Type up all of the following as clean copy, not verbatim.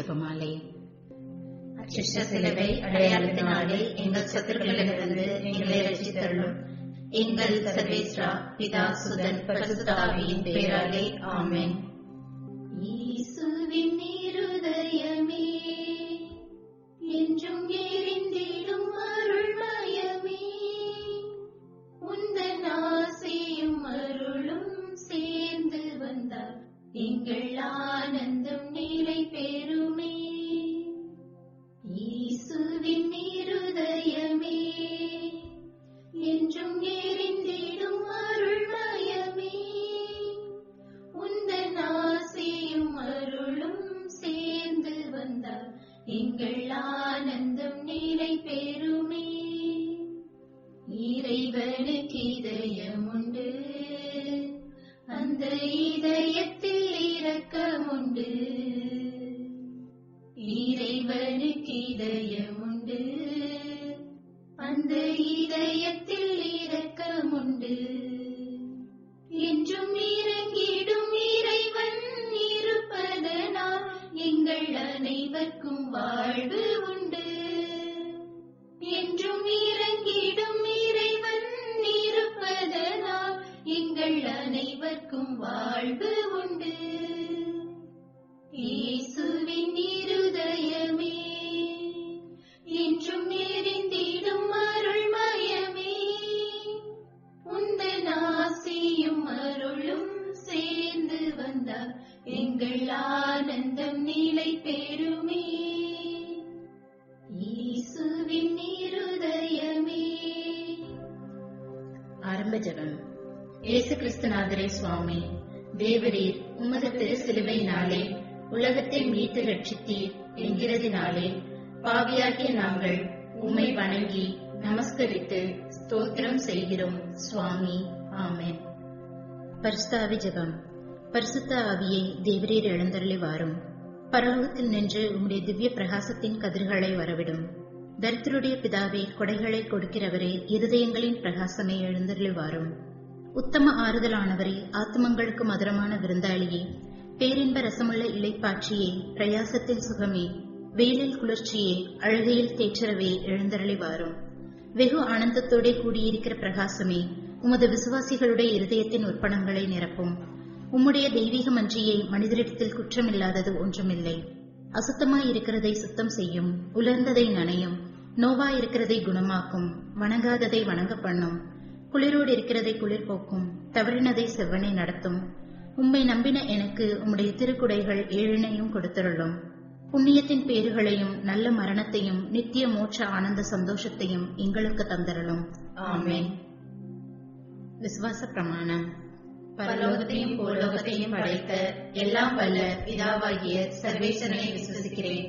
ஜெபமாலை. அச்சிஷ்ட சிலுவை அடையாளத்தினாலே எங்கள் சத்துருக்களிலிருந்து எங்களை ரட்சித்தருளும். எங்கள் சர்வேஸ்வரா, பிதா, சுதன், பரிசுத்த ஆவியின் பெயராலே ஆமென். இயேசுவின் இருதயமே, என்றும் எரிந்திடும் அருள்மயமே, உந்தன் ஆசையும் அருளும் சேர்ந்து வந்தார் எங்கள் ஆனந்தம் நிலை பெறுமே. இயேசுவின் இருதயமே, என்றும் எரிந்திடும் அருள்மயமே, உந்தன் ஆசையும் அருளும் சேர்ந்து வந்தார் எங்கள் ஆனந்தம் நிலை பெறுமே. இறைவனுக்கு இதயம் உண்டு, அந்த இதயத்தில் இரக்கம் உண்டு. இறைவனுக்கு இதயம் உண்டு, அந்த இதயத்தில் இரக்கம் உண்டு. என்றும் இறங்கிடும் இறைவன் இருப்பதனால் எங்கள் அனைவருக்கும் வாழ்வு உண்டு. என்றும் இறங்கிடும் இறைவன் இருப்பதனால் எங்கள் அனைவருக்கும் வாழ்வு உண்டு. இயேசுவின் இருதயமே, என்றும் எரிந்திடும் அருள்மயமே, உந்தன் ஆசையும் அருளும் சேர்ந்து வந்தார் எங்கள் ஆனந்தம் நிலை பெறுமே. இயேசுவின் இருதயமே. ஆரம்ப ஜெபம். இயேசு கிறிஸ்துநாதரே சுவாமி, தேவரீர் உமது திரு சிலுவையினாலே உலகத்தை மீட்டு ரட்சித்தீர் என்கிறதினாலே பாவியாகிய நாங்கள் உம்மை வணங்கி நமஸ்கரித்து ஸ்தோத்திரம் செய்கிறோம் சுவாமி. ஆமென். பரிசுத்த ஆவி ஜெபம். பரிசுத்த ஆவியை தேவரீர் எழுந்தருளி வாரும். பரலோகத்தில் நின்று உம்முடைய திவ்ய பிரகாசத்தின் கதிர்களை வரவிடும். தரித்திரருடைய பிதாவே, கொடைகளை கொடுக்கிறவரே, இருதயங்களின் பிரகாசமே, எழுந்தருளி வாரும். உத்தம ஆறுதலானவரே, ஆத்மங்களுக்கு மதுரமான விருந்தாளியே, பேரின்ப ரசமுள்ள இளைப்பாட்சியே, பிரயாசத்தில் சுகமே, வெயிலில் குளிர்ச்சியே, அழுகையில் தேற்றரவே, எழுந்தருளி வாரும். வெகு ஆனந்தத்தோടെ கூடியிருக்கிற பிரகாசமே, உமது விசுவாசிகளுடைய இருதயத்தின் உற்பணங்களை நிரப்பும். உம்முடைய தெய்வீக மன்றியை மனிதரிடத்தில் குற்றமில்லாதது ஒன்றுமில்லை. அசுத்தமாயிருக்கிறதை சுத்தம் செய்யும், உலர்ந்ததை நனையும், நோவாயிருக்கிறதை குணமாக்கும், வணங்காததை வணங்க பண்ணும், குளிரோடு இருக்கிறதை குளிர் போக்கும், தவறினதை செவ்வனை நடத்தும். உம்மை நம்பின எனக்கு உம்முடைய திருக்குடைகள் ஏழினையும் கொடுத்தருளும். புண்ணியத்தின் பேறுகளையும் நல்ல மரணத்தையும் நித்திய மோட்ச ஆனந்த சந்தோஷத்தையும் எங்களுக்கு தந்தருளும். ஆமென். விசுவாச பிரமாணம். பரலோகத்தையும் பூலோகத்தையும் படைத்த எல்லாம் வல்ல பிதாவாகிய சர்வேசனை விசுவசிக்கிறேன்.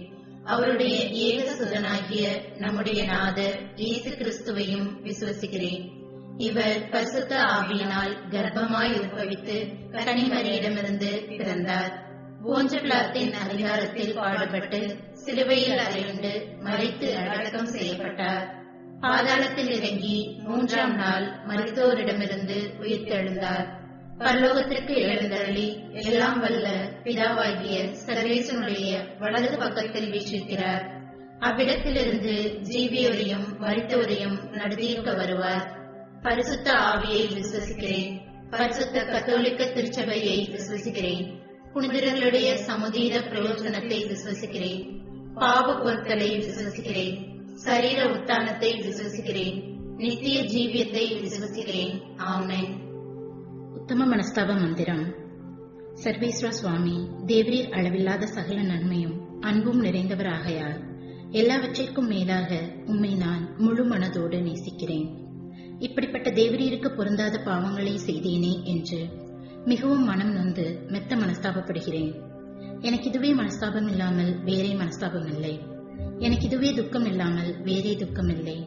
அவருடைய ஏக சுதனாகிய நம்முடைய நாதர் இயேசு கிறிஸ்துவையும் விசுவசிக்கிறேன். இவர் பரிசுத்த ஆவியினால் கர்ப்பமாய் உற்பவித்து கன்னிமரியிடமிருந்து பிறந்தார். போஞ்சபிலாத்தின் அதிகாரத்தில் பாடுபட்டு சிலுவையில் அறையுண்டு மரித்து அடக்கம் செய்யப்பட்டார். பாதாளத்தில் இறங்கி 3ஆம் நாள் மரித்தோரிடமிருந்து உயிர்த்தெழுந்தார். பரலோகத்திற்கு எழுந்தருளி எல்லாம் வல்ல பிதாவாகிய சர்வேசனுடைய வலது பக்கத்தில் வீற்றிருக்கிறார். அவ்விடத்திலிருந்து ஜீவியோரையும் மரித்தோரையும் நடுதீர்க்க வருவார். பரிசுத்த ஆவியை விசுவசிக்கிறேன். பரிசுத்த கத்தோலிக்க திருச்சபையை விசுவசிக்கிறேன். புனிதர்களுடைய சமுதீர பிரயோஜனத்தை விசுவசிக்கிறேன். பாவ பொருட்களை விசுவசிக்கிறேன். சரீர உத்தானத்தை விசுவசிக்கிறேன். நித்திய ஜீவியத்தை விசுவசிக்கிறேன். ஆமென். உத்தம மனஸ்தாப மந்திரம். சர்வேஸ்வர சுவாமி, தேவரீர் அளவில்லாத சகல நன்மையும் அன்பும் நிறைந்தவராகையால் எல்லாவற்றிற்கும் மேலாக உம்மை நான் முழு மனதோடு நேசிக்கிறேன். இப்படிப்பட்ட தேவரீருக்கு பொருந்தாத பாவங்களை செய்தேனே என்று மிகவும் மனம் நொந்து மெத்த மனஸ்தாபப்படுகிறேன். எனக்கு இதுவே மனஸ்தாபம் இல்லாமல் வேறே மனஸ்தாபம் இல்லை. எனக்கு இதுவே துக்கம் இல்லாமல் வேறே துக்கம் இல்லை.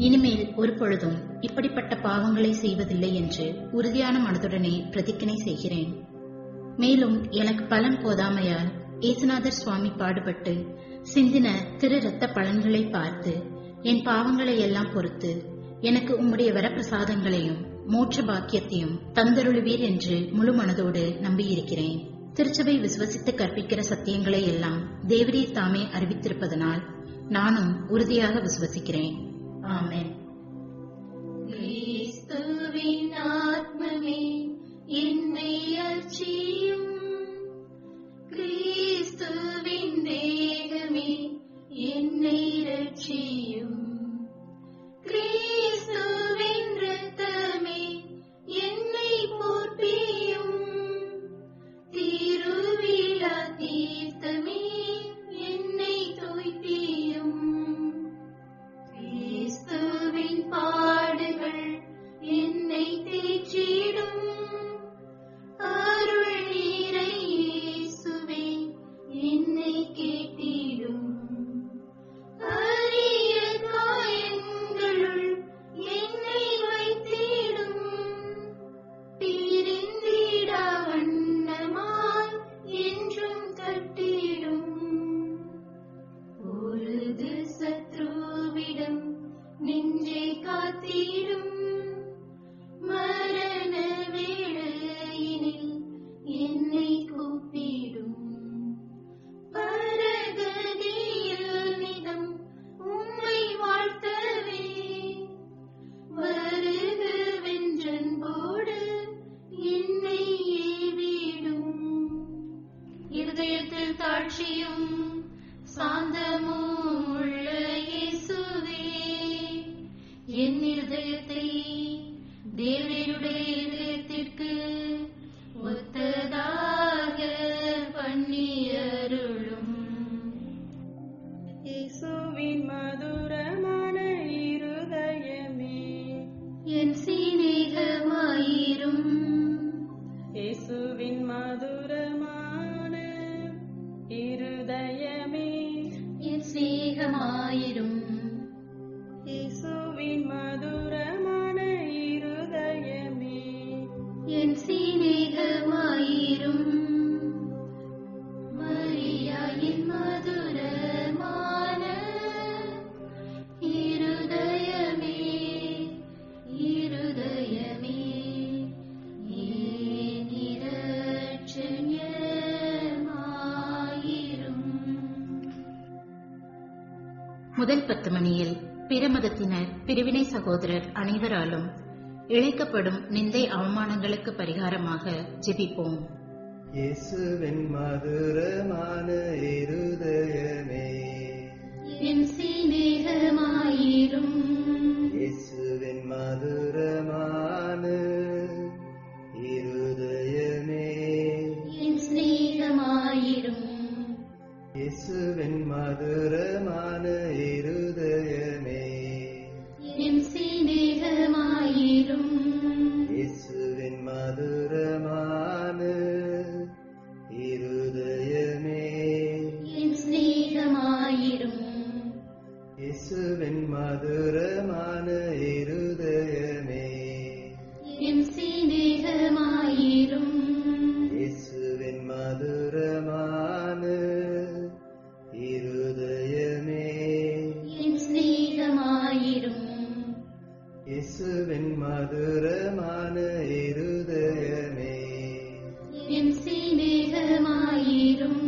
இனிமேல் ஒரு பொழுதும் இப்படிப்பட்ட பாவங்களை செய்வதில்லை என்று உறுதியான மனதுடனே பிரதிஜ்ஞை செய்கிறேன். மேலும் எனக்கு பலன் போதாமையால் ஏசுநாதர் சுவாமி பாடுபட்டு சிந்தின திரு இரத்த பலன்களை பார்த்து என் பாவங்களை எல்லாம் பொறுத்து எனக்கு உம்முடைய வரப்பிரசாதங்களையும் மோட்ச பாக்கியத்தையும் தந்தருளுவீர் என்று முழு மனதோடு நம்பியிருக்கிறேன். திருச்சபை விசுவசித்து கற்பிக்கிற சத்தியங்களை எல்லாம் தேவரீர் தாமே அறிவித்திருப்பதனால் நானும் உறுதியாக விசுவசிக்கிறேன். ஆமென். கிறிஸ்துவின் ஆத்மமே என்னை அர்ச்சியும், கிறிஸ்துவின் தேகமே என்னை ரட்சியும், கிறிஸ்துவின் இரத்தமே என்னை போற்றியும், திருவிழா தீர்த்தமே என்னை தோய்ப்பியும், கிறிஸ்துவின் பாடுகள் என்னை தேற்றிடும், அருள் நீரை இயேசுவே என்னை கேட்டிடும், அரிய காயங்களுள் என்னை வைத்திடும், பிரிந்திடா வண்ணமாய் என்றும் கட்டிடும், பொழுது சத்ருவிடம் நெஞ்சை காத்திடும், மரண வேளையினில் என்னை கூப்பிடும், பரகதியில் நிதம் உம்மை வாழ்த்தவே, வருகவென்றன்போடு என்னை ஏவிடும், இருதயத்தில் தாழ்ச்சியும் சாந்தமும் உள்ள இயேசுவே, என் இருதயத்தை தேவனுடைய இதயத்திற்கு ஒத்ததாக பண்ணியருளும். இயேசுவின் மதுரமான இருதயமே என் சிநேகமாயிரும், இயேசுவின் மதுரமான இருதயமே என் சிநேகமாயிரும், இயேசுவின் மதுரமான இருதயமே என் சிநேகமாயிரும், மரியாயின் மதுரமான இருதயமே, இருதயமே ஏன் இரட்சண்யமாயிரும். முதல் 10 மணியில் பிற மதத்தினர், பிரிவினை சகோதரர் அனைவராலும் இழைக்கப்படும் நிந்தை அவமானங்களுக்கு பரிகாரமாக ஜெபிப்போம். இயேசுவின் மதுரமான இருதயமே, என் சிநேகமாயிரும், இயேசுவின் மதுரமான இருதயமே, என் சிநேகமாயிரும், இயேசுவின் மதுரமான இருதயமே, என் சிநேகமாயிரும், இயேசுவின் மதுரமான இருதயமே, என் சிநேகமாயிரும், இயேசுவின் மதுரமான இருதயமே, என் சிநேகமாயிரும், இயேசுவின் மதுரமான இருதயமே, என் சிநேகமாயிரும், இயேசுவின் மதுரமான இருதயமே, என் சிநேகமாயிரும்,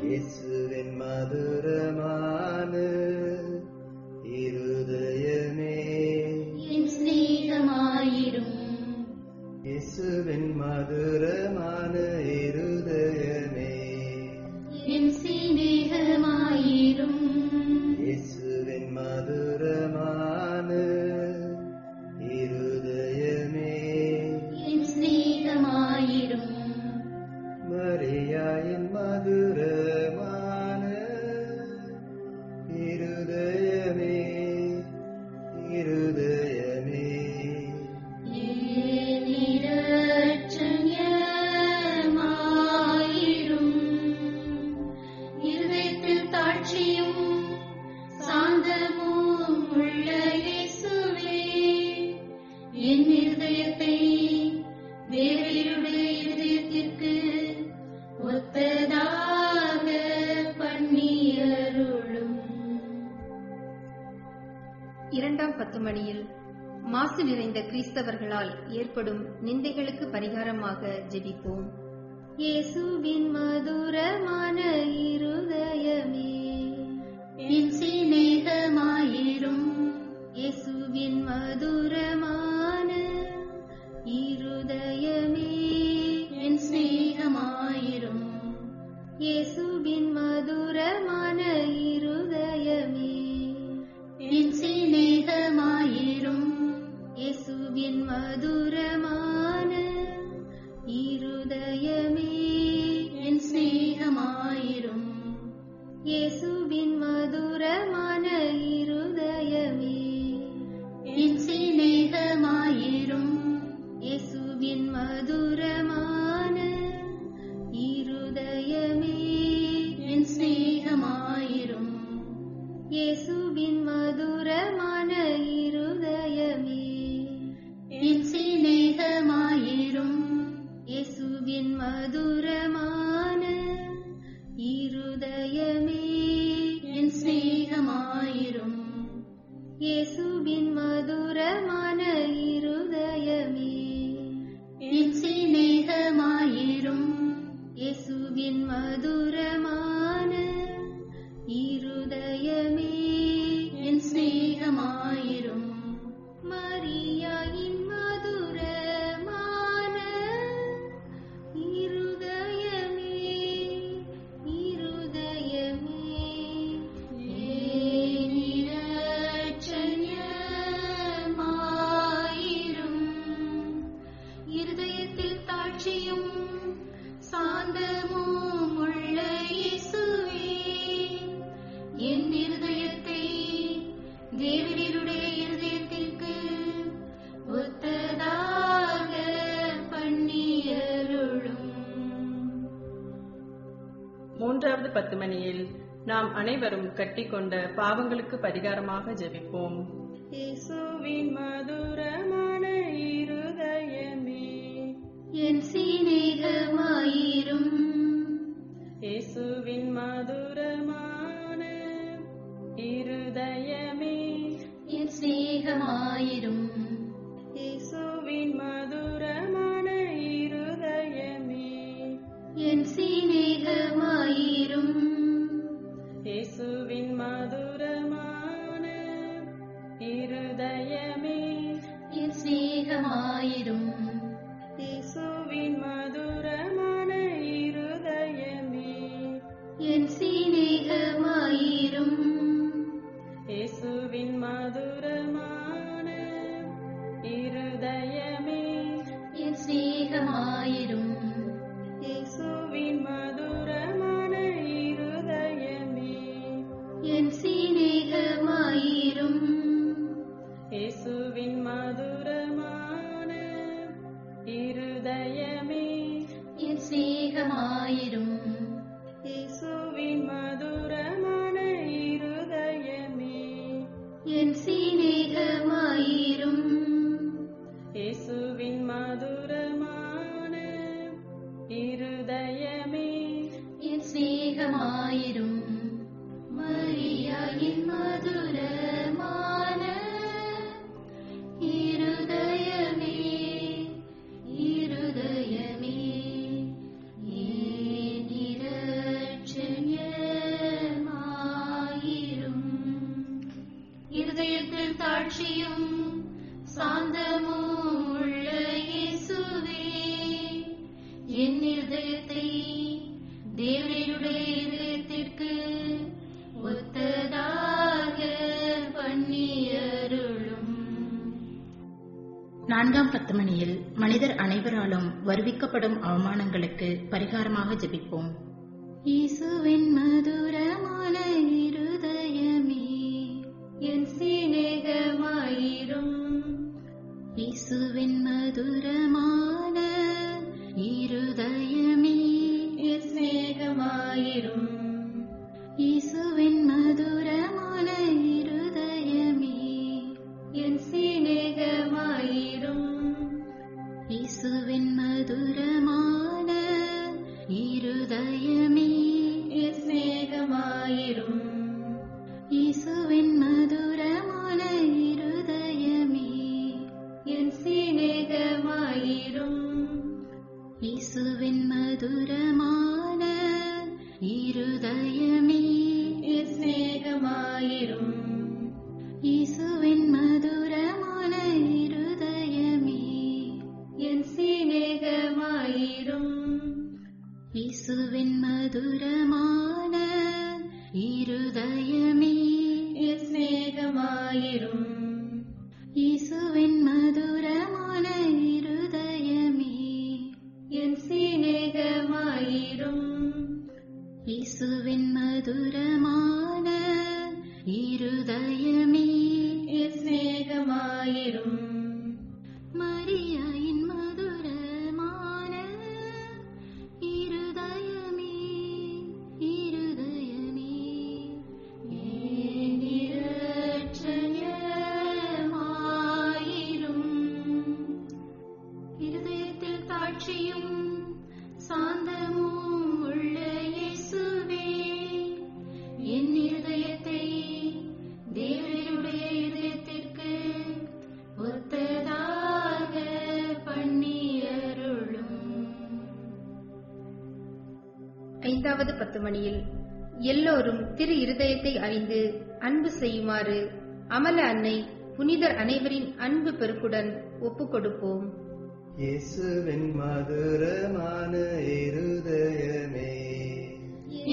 இயேசுவின் மதுரமான இருதயமே, என் சிநேகமாயிரும், இயேசுவின் மதுரமான இருதயமே, என் சிநேகமாயிரும், இயேசுவின் மதுரமான இருதயமே, என் சிநேகமாயிரும், மரியாயின் மதுரமான இருதயமே, இருதயமே, ஏன் இரட்சண்யமாயிரும், இருதயத்தில் தாழ்ச்சியும் சாந்தமும் உள்ள இயேசுவே, என் இருதயத்தை தேவருடைய இருதயத்திற்கு ஒத்ததாக பண்ணியருளும். இரண்டாம் 10 மணியில் மாசு நிறைந்த கிறிஸ்தவர்களால் ஏற்படும் நிந்தைகளுக்கு பரிகாரமாக ஜெபிப்போம். இயேசுவின் மதுரமான இருதயமே என் சிநேகமாயிரும். இயேசுவின் மதுரமான இருதயமே என் சிநேகமாயிரும். இயேசுவின் மதுரமான இருதயமே என் சிநேகமாயிரும். இயேசுவின் மதுரமான இருதயமே என் சிநேகமாயிரும். இயேசுவின் மதுரமான இருதயமே என் சிநேகமாயிரும். இயேசுவின் மதுரமான இருதயமே என் சிநேகமாயிரும். இயேசுவின் மதுரமான இருதயமே என் சிநேகமாயிரும். இயேசுவின் மதுரமான இருதயமே என் சிநேகமாயிரும். இயேசுவின் மதுரமான இருதயமே என் சிநேகமாயிரும். இயேசுவின் மதுரமான இருதயமே என் சிநேகமாயிரும். மரியாயின் மதுரமான இருதயமே இருதயமே ஏன் இரட்சண்யமாயிரும். இருதயத்தில் தாட்சியும் சாந்தமும் உள்ள இயேசுவே, என் இருதயத்தை தேவரீருடைய இருதயத்திற்கு ஒத்ததாக பண்ணியருளும். மூன்றாவது 10 மணியில் நாம் அனைவரும் கட்டிக்கொண்ட பாவங்களுக்கு பரிகாரமாக ஜெபிப்போம். இயேசுவின் மதுரமான இருதயமே என் சிநேகமாயிரும். இயேசுவின் மதுரமான இருதயமே என் சிநேகமாயிரும். இயேசுவின் மதுரமான இருதயமே என் சிநேகமாயிரும். இயேசுவின் மதுரமான இருதயமே என் சிநேகமாயிரும். இயேசுவின் மதுரமான இருதயமே என் சிநேகமாயிரும். இயேசுவின் மதுரமான இருதயமே என் சிநேகமாயிரும். இயேசுவின் மதுரமான இருதயமே என் சிநேகமாயிரும். இயேசுவின் மதுரமான இருதயமே என் சிநேகமாயிரும். இயேசுவின் மதுரமான இருதயமே என் சிநேகமாயிரும். இயேசுவின் மதுரமான இருதயமே என் சிநேகமாயிரும். மரியாயின் மதுரமான இருதயமே இருதயமே ஏன் இரட்சண்யமாயிரும். இருதயத்தில் தாட்சியும் சாந்தமும் உள்ள இயேசுவே, என் இருதயத்தை தேவரீருடைய இதயத்திற்கு ஒத்ததாக பண்ணியருளும். 4ஆம் 10 மணியில் மனிதர் அனைவராலும் வருவிக்கப்படும் அவமானங்களுக்கு பரிகாரமாக ஜெபிப்போம். இயேசுவின் மதுரமான இருதயமே என் சிநேகமாயிரும். இயேசுவின் மதுரமான இருதயமே என் சிநேகமாயிரும். இயேசுவின் மதுரமான இருதயமே என் சிநேகமாயிரும். இயேசுவின் மதுரமான இருதயமே என் சிநேகமாயிரும். இயேசுவின் மதுரமான இருதயமே என் சிநேகமாயிரும். இயேசுவின் மதுரமான இருதயமே என் சிநேகமாயிரும். இயேசுவின் மதுரமான இருதயமே என் சிநேகமாயிரும். இயேசுவின் மதுரமான இருதயமே என் சிநேகமாயிரும். மரியாயின் மதுரமான இருதயமே இருதயமே என் இரட்சகமாயிரும். இருதயத்தில் தாட்சியும் சாந்தமும் உள்ள இயேசுவே, என் இருதயத்தை தேவனுடைய இதயத்திற்கு ஒத்ததாக பண்ணியருளும். 5வது 10 மணியில் எல்லோரும் திரு இருதயத்தை அறிந்து அன்பு செய்யுமாறு அமல அன்னை புனிதர் அனைவரின் அன்பு பெருக்குடன் ஒப்புக் கொடுப்போம். இயேசுவின் மதுரமான இருதயமே,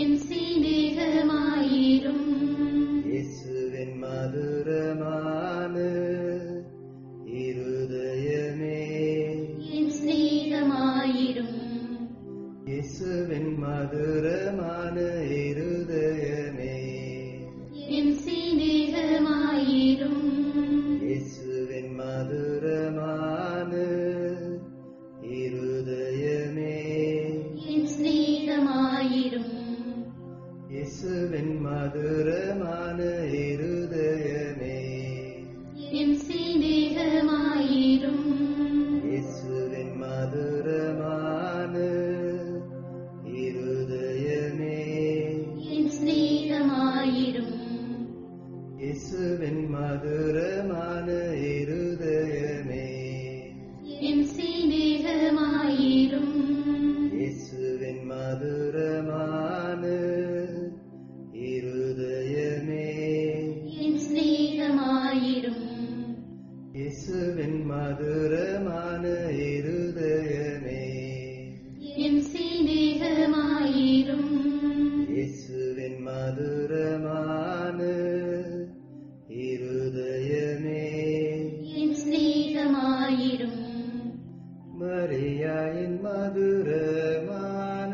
என் சிநேகமாயிரும். இயேசுவின் மதுரமான இருதயமே, என் சிநேகமாயிரும். இயேசுவின் மதுரமான இருதயமே, என் சிநேகமாயிரும். இயேசுவின் மதுரமான இருதயமே, என் சிநேகமாயிரும். இயேசுவின் மதுரமான இருதயமே, என் சிநேகமாயிரும். இயேசுவின் மதுரமான இருதயமே, என் சிநேகமாயிரும். இயேசுவின் மதுரமான இருதயமே, என் சிநேகமாயிரும். இயேசுவின் மதுரமான இருதயமே, என் சிநேகமாயிரும். இயேசுவின் மதுரமான இருதயமே, என் சிநேகமாயிரும். இயேசுவின் மதுரமான இருதயமே, என் சிநேகமாயிரும். மரியாயின் மதுரமான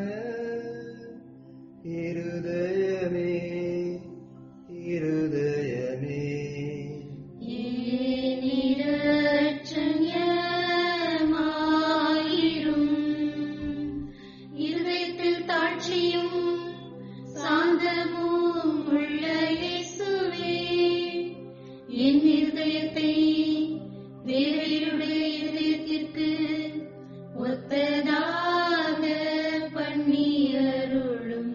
இருதயமே, இருதயமே, என் இரட்சகமாயிரும். இருதயத்தில் தாட்சியும் சாந்தமும் உள்ள இயேசுவே, என் இருதயத்தை தேவனுடைய இதயத்திற்கு ஒத்ததாக பண்ணியருளும்.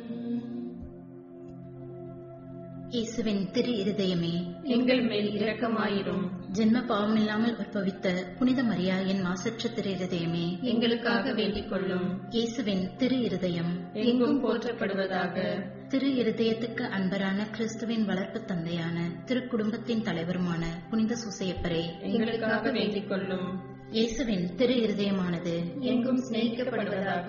இயேசுவின் திரு இருதயமே, எங்கள் மேல் இரக்கமாயிரும். ஜென்ம பாவமில்லாமல் உற்பவித்த புனித மரியாயின் மாசற்ற திரு இருதயமே, எங்களுக்காக வேண்டிக் கொள்ளும். இயேசுவின் திரு இருதயம் எங்கும் போற்றப்படுவதாக. திரு இருதயத்துக்கு அன்பரான கிறிஸ்துவின் வளர்ப்பு தந்தையான திருக்குடும்பத்தின் தலைவருமான புனித சூசையப்பரே, எங்களுக்காக வேண்டிக் கொள்ளும். இயேசுவின் திரு இருதயமானது எங்கும் சிநேகிக்கப்படுவதாக.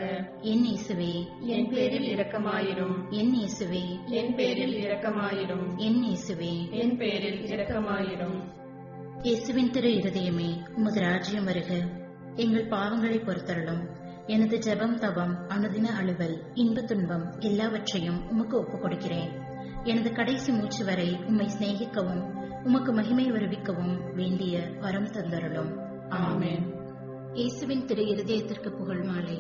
என் இயேசுவே, என் பேரில் இரக்கமாயிரும். என் இயேசுவே, என் பேரில் இரக்கமாயிரும். என் இயேசுவே. என் பேரில் இரக்கமாயிரும். இயேசுவின் திரு இருதயமே, உமது ராஜ்யம் வருக. எங்கள் பாவங்களை பொறுத்தருளும். எனது ஜெபம், தவம், அனுதின அலுவல், இன்ப துன்பம் எல்லாவற்றையும் உமக்கு ஒப்புக் கொடுக்கிறேன். எனது கடைசி மூச்சு வரை உம்மை சிநேகிக்கவும் உமக்கு மகிமை வருவிக்கவும் வேண்டிய வரம் தந்தருளும். ஆமென். இயேசுவின் திரு இருதயத்திற்கு புகழ் மாலை.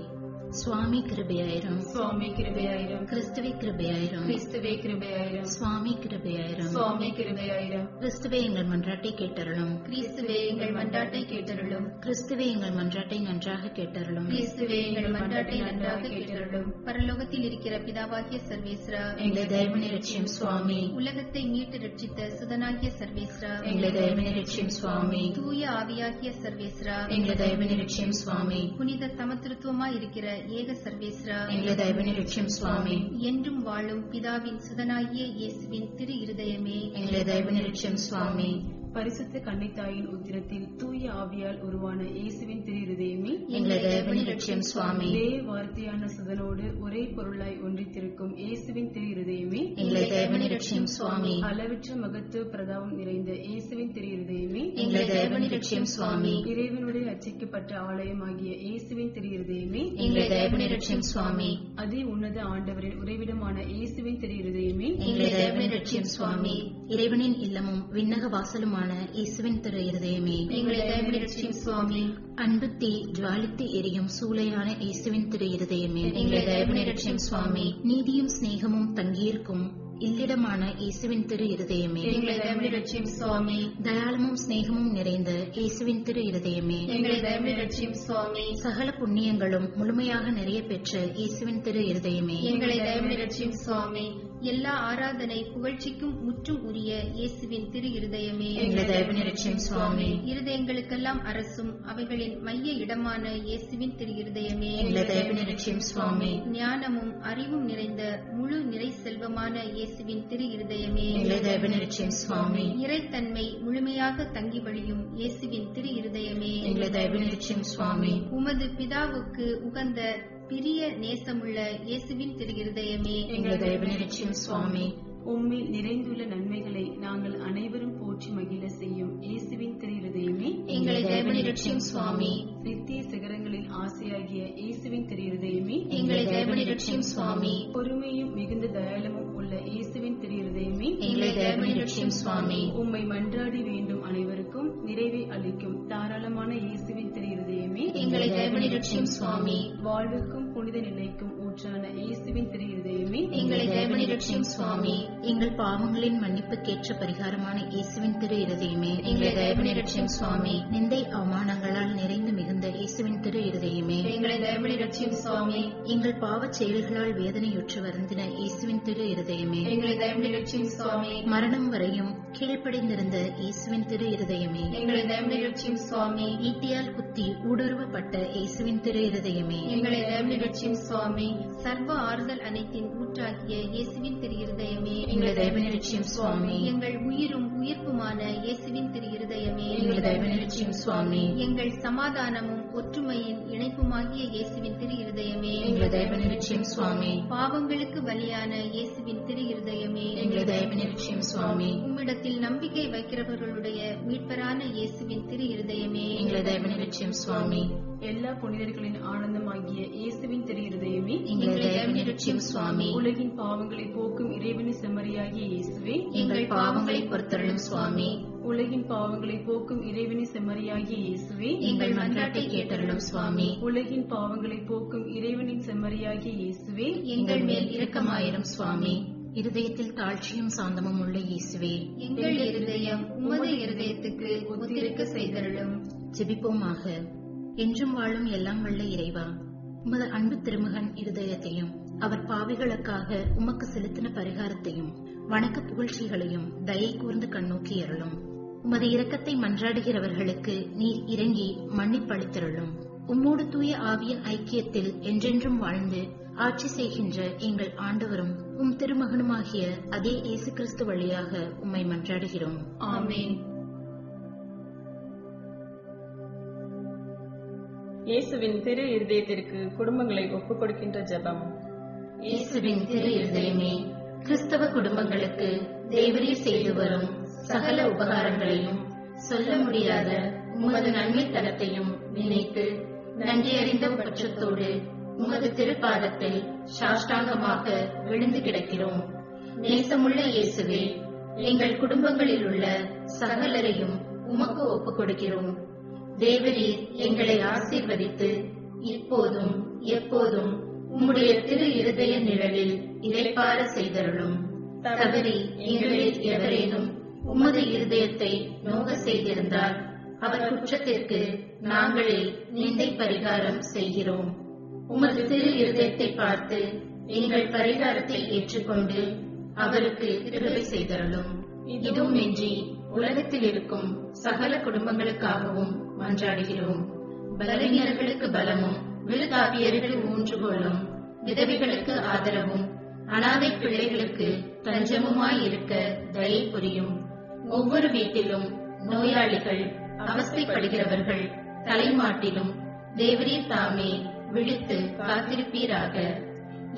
சுவாமி கிருபையாயிரும். சுவாமி கிருபையாயிரும். கிறிஸ்துவே கிருபையாயிரும். கிறிஸ்துவே கிருபையாயிரும். சுவாமி கிருபையாயிரும். சுவாமி கிருபையாயிரும். கிறிஸ்துவே எங்கள் மன்றாட்டை கேட்டருளும். கிறிஸ்துவே எங்கள் மன்றாட்டை கேட்டருளும். கிறிஸ்துவே எங்கள் மன்றாட்டை நன்றாக கேட்டருளும். கிறிஸ்துவே எங்கள் மன்றாட்டை நன்றாக கேட்டருளும். பரலோகத்தில் இருக்கிற பிதாவாகிய சர்வேஸ்வரா, எங்களை தயவுனி ரட்சியும் சுவாமி. உலகத்தை மீட்டு ரட்சித்த சுதனாகிய சர்வேஸ்வரா, எங்களை தயவுனி ரட்சியும் சுவாமி. தூய ஆவியாகிய சர்வேஸ்வரா, எங்களை தயவுனி ரட்சியும் சுவாமி. புனித சமத்துவமாய் இருக்கிற ஏக சர்வேஸ்வரா, எங்களை தயவுனி ரட்சியும் சுவாமி. என்றும் வாழும் பிதாவின் சுதனாகிய இயேசுவின் திரு இருதயமே, எங்களை தயவுனி ரட்சியும் சுவாமி. பரிசுத்த கன்னித்தாயின் உத்திரத்தில் தூய ஆவியால் உருவான இயேசுவின் திரு இருதயமே, எங்களை தயவுனி ரட்சியும் சுவாமி. ஒரே வார்த்தையான சுதனோடு ஒரே பொருளாய் ஒன்றித்திருக்கும் இயேசுவின் திரு இருதயமே, எங்களை தயவுனி ரட்சியும் சுவாமி. அளவற்ற மகத்துவ பிரதாபம் நிறைந்த இயேசுவின் திரு இருதயமே, எங்களை தயவுனி ரட்சியும் சுவாமி. இறைவனுடைய ரட்சிக்கப்பட்ட ஆலயமாகிய இயேசுவின் திரு இருதயமே, எங்களை தயவுனி ரட்சியும் சுவாமி. அதி உன்னத ஆண்டவரின் உறைவிடமான இயேசுவின் திரு இருதயமே, எங்களை தயவுனி ரட்சியும் சுவாமி. இறைவனின் இல்லமும் விண்ணக வாசலுமான இயேசுவின் திரு இருதயமே, எங்களை தயவுனி ரட்சியும் சுவாமி. அன்பு தீ ஜுவாலித்து எரியும் சூளையான இயேசுவின் திரு இருதயமே, எங்களை தயவுனி ரட்சியும் சுவாமி. நீதியும் சிநேகமும் தங்கியிருக்கும் இல்லிடமான இயேசுவின் திரு இருதயமே, எங்களை தயவுனி ரட்சியும் சுவாமி. தயாளமும் சிநேகமும் நிறைந்த இயேசுவின் திரு இருதயமே, எங்களை தயவுனி ரட்சியும் சுவாமி. சகல புண்ணியங்களும் முழுமையாக நிறைய பெற்ற இயேசுவின் திரு இருதயமே, எங்களை தயவுனி ரட்சியும் சுவாமி. எல்லா ஆராதனை புகழ்ச்சிக்கும் முற்றும் உரிய இயேசுவின் திரு இருதயமே, எங்களை தயவுனி ரட்சியும் சுவாமி. இருதயங்களுக்கெல்லாம் அரசும் அவைகளின் மைய இடமான இயேசுவின் திரு இருதயமே, எங்களை தயவுனி ரட்சியும் சுவாமி. ஞானமும் அறிவும் நிறைந்த முழு நிறை செல்வமான இயேசுவின் திரு இருதயமே, எங்களை தயவுனி ரட்சியும் சுவாமி. இறைத்தன்மை முழுமையாக தங்கி வழியும் இயேசுவின் திரு இருதயமே, எங்களை தயவுனி ரட்சியும் சுவாமி. உமது பிதாவுக்கு உகந்த பிரிய நேசமுள்ள இயேசுவின் திரு இருதயமே, எங்களை தயவுனி ரட்சியும் சுவாமி. உம்மில் நிறைந்துள்ள நன்மைகளை நாங்கள் அனைவரும் போற்றி மகிழ செய்யும் இயேசுவின் திரு இருதயமே, எங்களை தயவுனி ரட்சியும் சுவாமி. நித்திய சிகரங்களின் ஆசையாகிய இயேசுவின் திரு இருதயமே, எங்களை தயவுனி ரட்சியும் சுவாமி. பொறுமையும் மிகுந்த தயாளமும் உள்ள இயேசுவின் திரு இருதயமே, எங்களை தயவுனி ரட்சியும் சுவாமி. உம்மை மன்றாடி வேண்டும் அனைவருக்கும் நிறைவை அளிக்கும் தாராளமான இயேசுவின் திரு இருதயமே, எங்களை தயவுனி ரட்சியும் சுவாமி. வாழ்வுக்கும் புனித நிலைக்கும் ஊற்றான இயேசுவின் திரு இருதயமே, எங்களை தயவுனி ரட்சியும் சுவாமி. எங்கள் பாவங்களின் மன்னிப்புக்கேற்ற பரிகாரமான இயேசுவின் திரு இருதயமே, எங்களை தயவுனி ரட்சியும் சுவாமி. நிந்தை அவமானங்களால் நிறைந்து மிகுந்த இயேசுவின் திரு இருதயமே, எங்களை தயவுனி ரட்சியும் சுவாமி. எங்கள் பாவச் செயல்களால் வேதனையுற்று வருந்தின இயேசுவின் திரு இருதயமே, எங்களை தயவுனி ரட்சியும் சுவாமி. மரணம் வரையும் கீழ்ப்படிந்திருந்த இயேசுவின் திரு இருதயமே, எங்களை தயவுனி ரட்சியும் சுவாமி. ஈட்டியால் குத்தி ஊடுருவப்பட்ட இயேசுவின் திரு இருதயமே, எங்களை தயவுனி ரட்சியும் சுவாமி. சர்வ ஆறுதல் அனைத்தின் ஊற்றாகிய இயேசுவின் திரு இருதயமே, எங்களை தயவுனி ரட்சியும் சுவாமி. எங்கள் உயிரும் உயிர்ப்புமான இயேசுவின் திரு இருதயமே, எங்களை தயவுனி ரட்சியும் சுவாமி. எங்கள் சமாதானமும் ஒற்றுமையின் இணைப்புமாகிய இயேசுவின் திரு இருதயமே, எங்களை தயவுனி ரட்சியும் சுவாமி. பாவங்களுக்கு பலியான இயேசுவின் திரு இருதயமே, எங்களை தயவுனி ரட்சியும் சுவாமி. உம்மிடத்தில் நம்பிக்கை வைக்கிறவர்களுடைய மீட்பரான இயேசுவின் திரு இருதயமே, எங்களை தயவுனி ரட்சியும் சுவாமி. எல்லா புனிதர்களின் ஆனந்தமாகிய இயேசுவின் திரு இருதயமே, எங்களை தயவுனி ரட்சியும் சுவாமி. உலகின் பாவங்களை போக்கும் இறைவனின் செம்மறியாகிய இயேசுவே, எங்கள் பாவங்களை பொறுத்தருளும் சுவாமி. உலகின் பாவங்களை போக்கும் இறைவனின் செம்மறியாகிய இயேசுவே, எங்கள் மன்றாட்டை கேட்டருளும் சுவாமி. உலகின் பாவங்களை போக்கும் இறைவனின் செம்மறியாகிய இயேசுவே, எங்கள் மேல் இரக்கமாயிரும் சுவாமி. இருதயத்தில் தாழ்ச்சியும் சாந்தமும் உள்ள இயேசுவே, எங்கள் இருதயம் உமது இருதயத்துக்கு ஒத்திருக்க செய்தருளும். ஜெபிப்போமாக. என்றும் வாழும் எல்லாம் வல்ல இறைவா, உமது அன்பு திருமகன் இருதயத்தையும் அவர் பாவிகளுக்காக உமக்கு செலுத்தின பரிகாரத்தையும் வணக்க புகழ்ச்சிகளையும் தயை கூர்ந்து கண்ணோக்கி அருளும். உமது இரக்கத்தை மன்றாடுகிறவர்களுக்கு நீர் இறங்கி மன்னிப்பளித்தருளும். உம்மோடு தூய ஆவியின் ஐக்கியத்தில் என்றென்றும் வாழ்ந்து ஆட்சி செய்கின்ற எங்கள் ஆண்டவரும் உம் திருமகனுமாகிய அதே இயேசு கிறிஸ்து வழியாக உம்மை மன்றாடுகிறோம். ஆமென். இயேசுவின் திரு இருதயத்திற்கு குடும்பங்களை ஒப்புக் கொடுக்கின்ற ஜெபம். இயேசுவின் திரு இருதயமே, கிறிஸ்தவ குடும்பங்களுக்கு தேவரீர் செய்து வரும் சகல உபகாரங்களையும் சொல்ல முடியாத உமது நன்மைத்தனத்தையும் நினைத்து நன்றியறிந்த பட்சத்தோடு உமது திருப்பாதத்தில் சாஷ்டாங்கமாக விழுந்து கிடக்கிறோம். நேசமுள்ள இயேசுவே, எங்கள் குடும்பங்களில் உள்ள சகலரையும் உமக்கு ஒப்புக் கொடுக்கிறோம். தேவரீர் எங்களை ஆசீர்வதித்து இப்போதும் எப்போதும் உம்முடைய திரு இருதய நிழலில் இளைப்பாற செய்தருளும். தவறி எங்களில் எவரேனும் உமது இருதயத்தை நோக செய்திருந்தால் அவர் குற்றத்திற்கு நாங்களே நிந்தை பரிகாரம் செய்கிறோம். உமது திரு இருதயத்தை பார்த்து எங்கள் பரிகாரத்தை ஏற்றுக்கொண்டு அவருக்கு கிருபை செய்தருளும். இதுவுமின்றி உலகத்தில் இருக்கும் சகல குடும்பங்களுக்காகவும் மன்றாடுகிறோம். பலவீனர்களுக்கு பலமும் விருதாபியருக்கு ஊன்றுகோலும், விதவைகளுக்கு ஆதரவும், அனாதை பிள்ளைகளுக்கு தஞ்சமுமாய் இருக்க தயை புரியும். ஒவ்வொரு வீட்டிலும் நோயாளிகள், அவஸ்தைப்படுகிறவர்கள் தலைமாட்டிலும் தேவரீர் தாமே விழித்து காத்திருப்பீராக.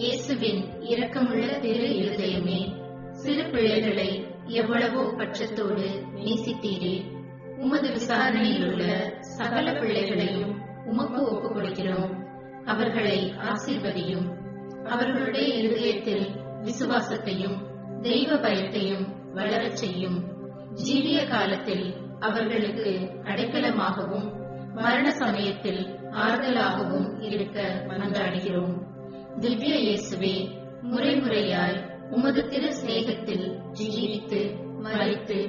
இயேசுவின் இரக்கமுள்ள திரு இருதயமே, சிறு பிள்ளைகளை எவ்வளவோ பட்சத்தோடு நேசித்தீரே. உமது விசாரணையில் உள்ள சகல பிள்ளைகளையும் உமக்கு ஒப்புக் கொடுக்கிறோம். அவர்களை ஆசீர்வதியும். அவர்களுடைய இருதயத்தில் விசுவாசத்தையும் தெய்வ பயத்தையும் வளரச் செய்யும். ஜீவிய காலத்தில் அவர்களுக்கு அடைக்கலமாகவும் மரண சமயத்தில் ஆறுதலாகவும் இருக்க மன்றாடுகிறோம். திவ்ய இயேசுவே, முறைமுறையாய் உமது திரு சிநேகத்தில் ஜீவித்து மரித்து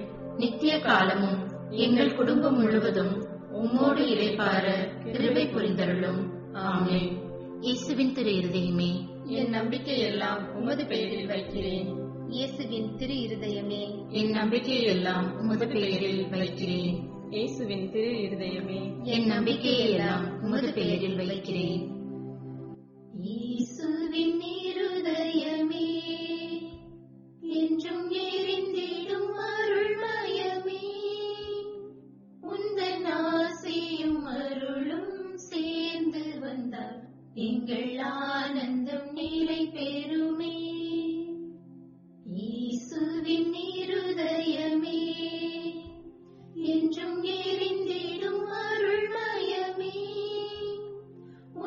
நித்திய காலமும் எங்கள் குடும்பம் முழுவதும் உம்மோடு இளைப்பாற கிருபை புரிந்தருளும். ஆமென். இயேசுவின் திரு இருதயமே, என் நம்பிக்கையெல்லாம் உமது பெயரில் வைக்கிறேன். இயேசுவின் திரு இருதயமே, என் நம்பிக்கையெல்லாம் உமது பெயரில் வைக்கிறேன். இயேசுவின் திரு இருதயமே, என் நம்பிக்கையெல்லாம் உமது பெயரில் வைக்கிறேன். இயேசுவின் இருதயமே, என்றும் எரிந்திடும் அருள்மயமே, உந்தன் ஆசையும் அருளும் சேர்ந்து வந்தால் எங்கள் ஆனந்தம் நிலை பெறுமே. இயேசுவின் இருதயமே, என்றும் எரிந்திடும் அருள்மயமே,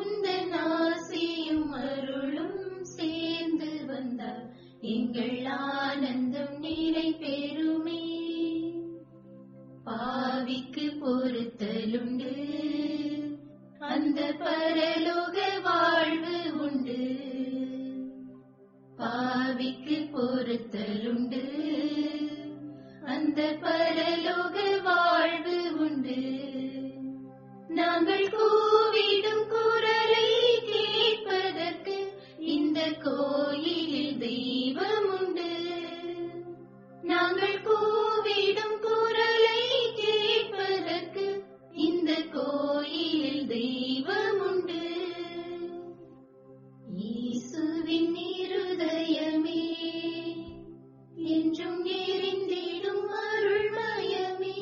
உந்தன் ஆசையும் அருளும் சேர்ந்து வந்தால் எங்கள் ஆனந்தம் நிலை பெறுமே. பாவிக்கு பொறுத்தலுண்டு, அந்த பரலோக வாழ்வு உண்டு. பாவிக்கு பொறுத்தலுண்டு, அந்த பரலோக வாழ்வு உண்டு. நாங்கள் கூவிடும் குரலை கேட்பதற்கு இந்த கோயிலில் தெய்வம் உண்டு. நாங்கள் கூவிடும் குரலை கேட்பதற்கு இந்த கோயிலில் தெய்வம் உண்டு. இயேசுவின் இருதயமே, என்றும் எரிந்திடும் அருள்மயமே,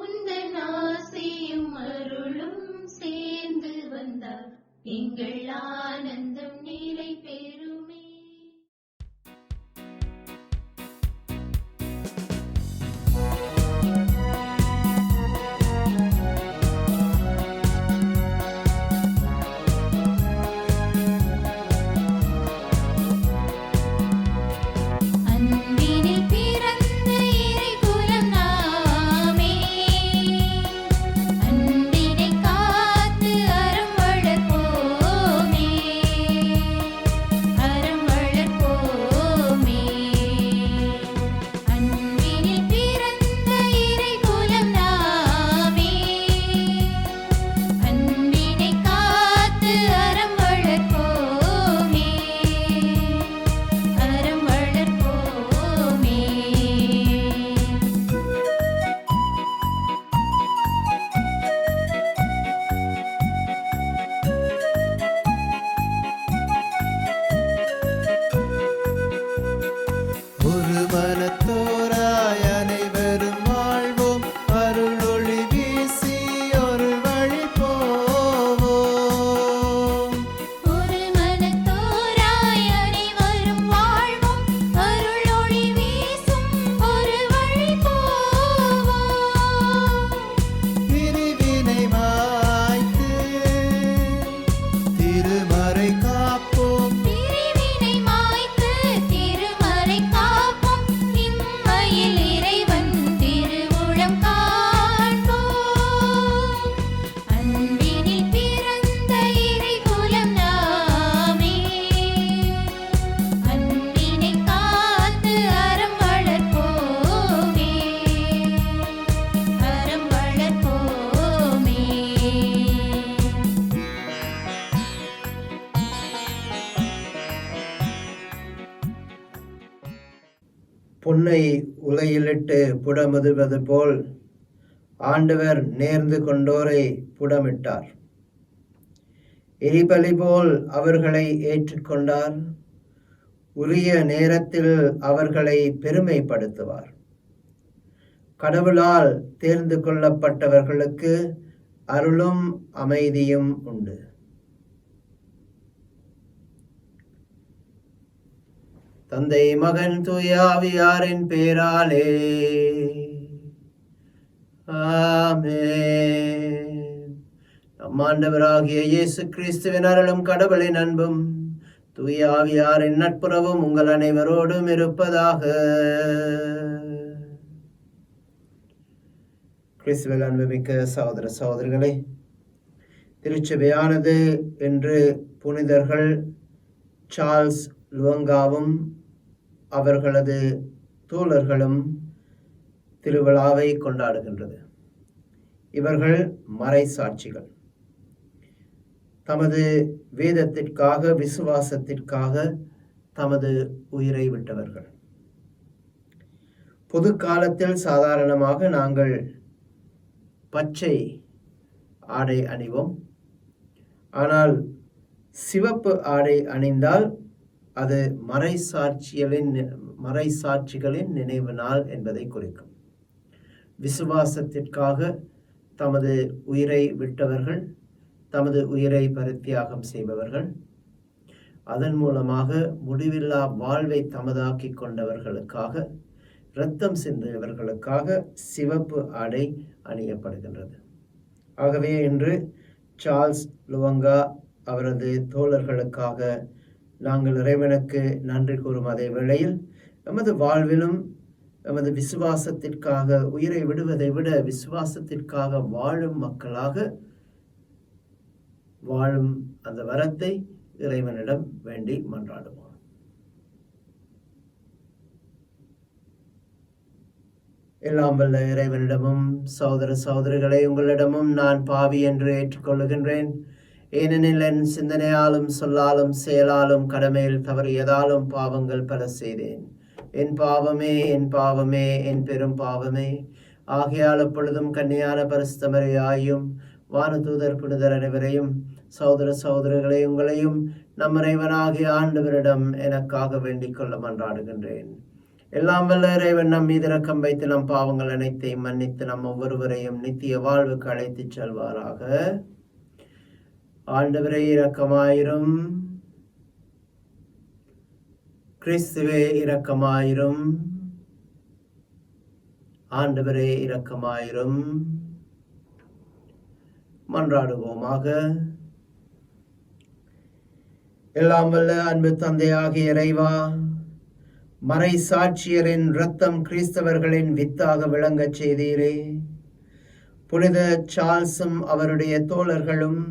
உந்தன் ஆசையும் அருளும் சேர்ந்து வந்தால் எங்கள் ஆனந்தம் நிலை பெறுமே. அன்பினில் பிறந்த இறைகுலம் நாமே, அன்பினை காத்து அறம் வளர்ப்போமே, அறம் வளர்ப்போமே. அன்பினில் பிறந்த இறைகுலம் நாமே, அன்பினை காத்து அறம் வளர்ப்போமே, அறம் வளர்ப்போமே. ஒரு மனத்தோராய் அனைவரும் வாழ்வோம், அருளொளி வீசி ஒரு வழி போவோம். ஒரு மனத்தோராய் அனைவரும் வாழ்வோம், அருளொளி வீசும் ஒரு வழி போவோம். பிரிவினை மாய்த்து திருமறை காப்போம், பிரிவினை மாய்த்து திருமறை காப்போம், இம்மையில் இறைவன் திருவுளம் காண்போம். அன்பினில் பிறந்த இறைகுலம் நாமே, அன்பினை காத்து அறம் வளர்ப்போமே, அறம் வளர்ப்போமே. பொன்னை உலையிலிட்டு புடமுதுவது போல் ஆண்டவர் நேர்ந்து கொண்டோரை புடமிட்டார். எரிபலி போல் அவர்களை ஏற்றுக்கொண்டார். உரிய நேரத்தில் அவர்களை பெருமைப்படுத்துவார். கடவுளால் தேர்ந்து கொள்ளப்பட்டவர்களுக்கு அருளும் அமைதியும் உண்டு. தந்தை, மகன், தூய ஆவியாரின் பேராலே ஆமென். நம் ஆண்டவராகிய இயேசு கிறிஸ்துவின் அருளும் கடவுளின் அன்பும் தூய ஆவியாரின் நட்புறவும் உங்கள் அனைவரோடும் இருப்பதாக. கிறிஸ்துவில் அன்புமிக்க சகோதர சகோதரிகளே, திருச்சபையானது என்று புனிதர்கள் சார்ல்ஸ் லுவங்காவும் அவர்களது தோழர்களும் திருவிழாவை கொண்டாடுகின்றது. இவர்கள் மறைசாட்சிகள். தமது வேதத்திற்காக, விசுவாசத்திற்காக தமது உயிரை விட்டவர்கள். பொது காலத்தில் சாதாரணமாக நாங்கள் பச்சை ஆடை அணிவோம். ஆனால் சிவப்பு ஆடை அணிந்தால் அது மறைசாட்சிகளின் நினைவு நாள் என்பதை குறிக்கும். விசுவாசத்திற்காக தமது உயிரை விட்டவர்கள், தமது உயிரை பரித்தியாகம் செய்பவர்கள், அதன் மூலமாக முடிவில்லா வாழ்வை தமதாக்கி கொண்டவர்களுக்காக, இரத்தம் சிந்தியவர்களுக்காக சிவப்பு ஆடை அணியப்படுகின்றது. ஆகவே இன்று சார்ல்ஸ் லுவங்கா அவரது தோழர்களுக்காக நாங்கள் இறைவனுக்கு நன்றி கூறும் அதே வேளையில் எமது வாழ்விலும் எமது விசுவாசத்திற்காக உயிரை விடுவதை விட விசுவாசத்திற்காக வாழும் மக்களாக வாழும் அந்த வரத்தை இறைவனிடம் வேண்டி மன்றாடுவோம். எல்லாம் வல்ல இறைவனிடமும் சகோதர சகோதரிகளை உங்களிடமும் நான் பாவி என்று ஏற்றுக்கொள்ளுகின்றேன். ஏனெனில் என் சிந்தனையாலும் சொல்லாலும் செயலாலும் கடமையில் தவறியதாலும் பாவங்கள் பல செய்தேன். என் பாவமே, என் பாவமே, என் பெரும் பாவமே. ஆகையால் எப்பொழுதும் கன்னியான பரிசுத்த மரியாயும் வானதூதர் புனிதர் அனைவரையும் சகோதர சகோதரிகளை உங்களையும் நம் இறைவனாகிய ஆண்டவரிடம் எனக்காக வேண்டிக் கொள்ள மன்றாடுகின்றேன். எல்லாம் வல்ல இறைவன் நம் மீது இரக்கம் வைத்து நம் பாவங்கள் அனைத்தையும் மன்னித்து நம் ஒவ்வொருவரையும் நித்திய வாழ்வுக்கு அழைத்துச் செல்வாராக. ஆண்டவரே இரக்கமாயிரும். கிறிஸ்துவே இரக்கமாயிரும். ஆண்டவரே இரக்கமாயிரும். மன்றாடுவோமாக. எல்லாம் வல்ல அன்பு தந்தையாகிய இறைவா, மறை சாட்சியரின் இரத்தம் கிறிஸ்தவர்களின் வித்தாக விளங்கச் செய்தீரே. புனித சார்ல்ஸும் அவருடைய தோழர்களும்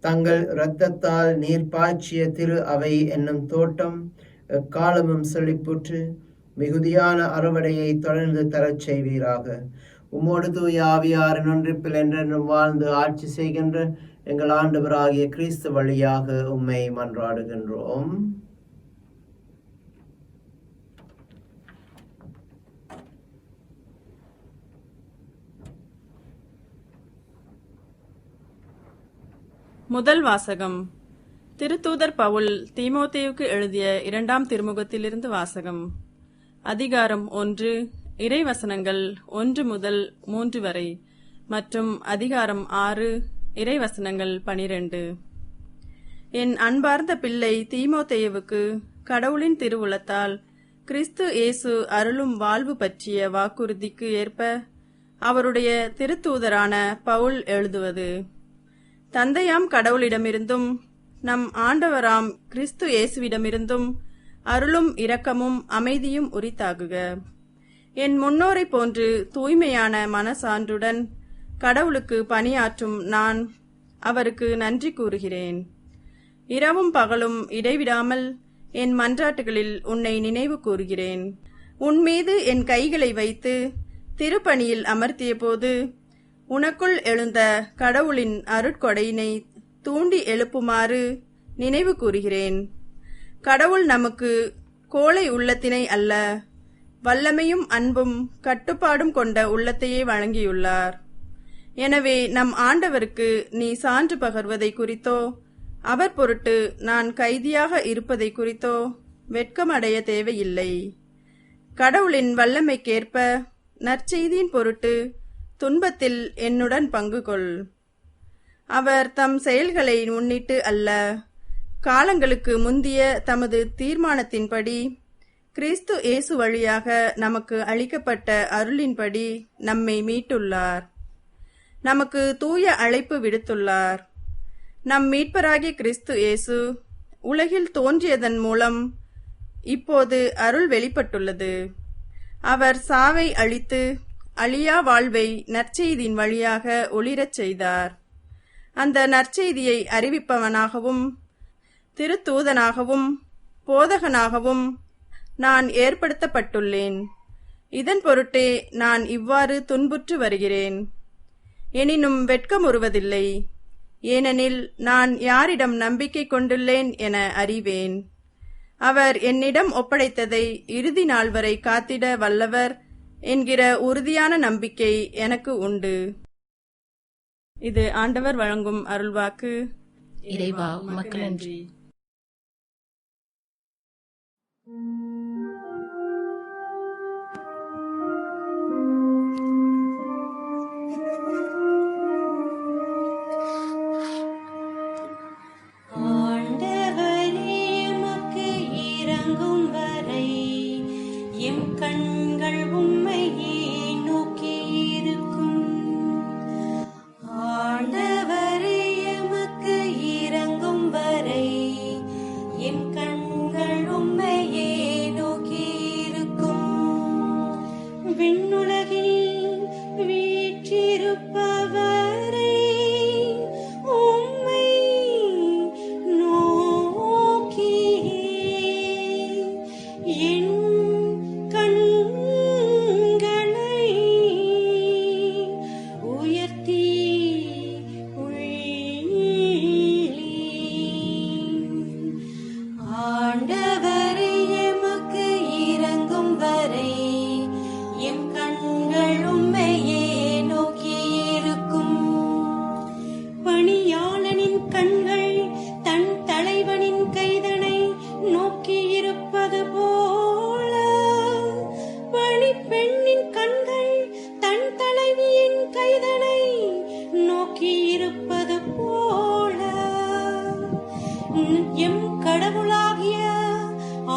தங்கள் இரத்தத்தால் நீர் பாய்ச்சிய திரு அவை என்னும் தோட்டம் எக்காலமும் செழிப்புற்று மிகுதியான அறுவடையை தொடர்ந்து தரச் செய்வீராக. உம்மோடு தூய ஆவியாரின் ஒன்றிப்பில் என்றென்றும் வாழ்ந்து ஆட்சி செய்கின்ற எங்கள் ஆண்டவராகிய கிறிஸ்து வழியாக உம்மை மன்றாடுகின்றோம். முதல் வாசகம். திருத்தூதர் பவுல் தீமோத்தேயுக்கு எழுதிய 2ஆம் திருமுகத்திலிருந்து வாசகம். அதிகாரம் 1, இறைவசனங்கள் 1 முதல் 3 வரை மற்றும் அதிகாரம் 6, இறைவசனங்கள் 12. என் அன்பார்ந்த பிள்ளை தீமோத்தேயுவுக்கு கடவுளின் திருவுளத்தால் கிறிஸ்து இயேசு அருளும் வாழ்வு பற்றிய வாக்குறுதிக்கு ஏற்ப அவருடைய திருத்தூதரான பவுல் எழுதுவது. தந்தையாம் கடவுளிடமிருந்தும் நம் ஆண்டவராம் கிறிஸ்து இயேசுவிடமிருந்தும் அருளும் இரக்கமும் அமைதியும் உரித்தாகுக. என் முன்னோரை போன்று தூய்மையான மனசான்றுடன் கடவுளுக்கு பணியாற்றும் நான் அவருக்கு நன்றி கூறுகிறேன். இரவும் பகலும் இடைவிடாமல் என் மன்றாட்டுகளில் உன்னை நினைவு கூறுகிறேன். உன்மீது என் கைகளை வைத்து திருப்பணியில் அமர்த்திய போது உனக்குள் எழுந்த கடவுளின் அருட்கொடையினை தூண்டி எழுப்புமாறு நினைவு கூறுகிறேன். கடவுள் நமக்கு கோழை உள்ளத்தினை அல்ல, வல்லமையும் அன்பும் கட்டுப்பாடும் கொண்ட உள்ளத்தையே வழங்கியுள்ளார். எனவே நம் ஆண்டவருக்கு நீ சான்று பகர்வதை குறித்தோ அவர் பொருட்டு நான் கைதியாக இருப்பதை குறித்தோ வெட்கமடைய தேவையில்லை. கடவுளின் வல்லமைக்கேற்ப நற்செய்தியின் பொருட்டு துன்பத்தில் என்னுடன் பங்கு கொள். அவர் தம் செயல்களை முன்னிட்டு அல்ல, காலங்களுக்கு முந்திய தமது தீர்மானத்தின்படி கிறிஸ்து இயேசு வழியாக நமக்கு அளிக்கப்பட்ட அருளின்படி நம்மை மீட்டுள்ளார். நமக்கு தூய அழைப்பு விடுத்துள்ளார். நம் மீட்பராகிய கிறிஸ்து இயேசு உலகில் தோன்றியதன் மூலம் இப்போது அருள் வெளிப்பட்டுள்ளது. அவர் சாவை அழித்து அழியா வாழ்வை நற்செய்தியின் வழியாக ஒளிரச் செய்தார். அந்த நற்செய்தியை அறிவிப்பவனாகவும் திருத்தூதனாகவும் போதகனாகவும் நான் ஏற்படுத்தப்பட்டுள்ளேன். இதன் பொருட்டே நான் இவ்வாறு துன்புற்று வருகிறேன். எனினும் வெட்கமுறுவதில்லை, ஏனெனில் நான் யாரிடம் நம்பிக்கை கொண்டுள்ளேன் என அறிவேன். அவர் என்னிடம் ஒப்படைத்ததை இறுதி நாள் வரை காத்திட வல்லவர் என்கிற உறுதியான நம்பிக்கை எனக்கு உண்டு. இது ஆண்டவர் வழங்கும் அருள்வாக்கு. இறைவா உமக்கு நன்றி. ஆண்டவரே உமக்கு இரங்கும் வரை எம் கண்கள் உம்மையே நோக்கி இருக்கும். ஆண்டவரே உமக்கு இரங்கும் வரை எம் கண்கள் உம்மையே நோக்கி இருக்கும். விண்ணுலகில் வீற்றிருப்பவரே உம்மை நோக்கி என் கண்களை உயர்த்தி உள்ளேன். ஆண்டவரே எமக்கு இரங்கும் வரை எம் கண்கள் உம்மையே நோக்கி இருக்கும். பணியாளனின் கண்கள் தன் தலைவனின் கைதனை நோக்கியிருப்பது போல பணிப்பெண்ணின் கண்கள் தன் தலைவியின் கைதனை நோக்கியிருப்பது போல எம் கடவுளாகிய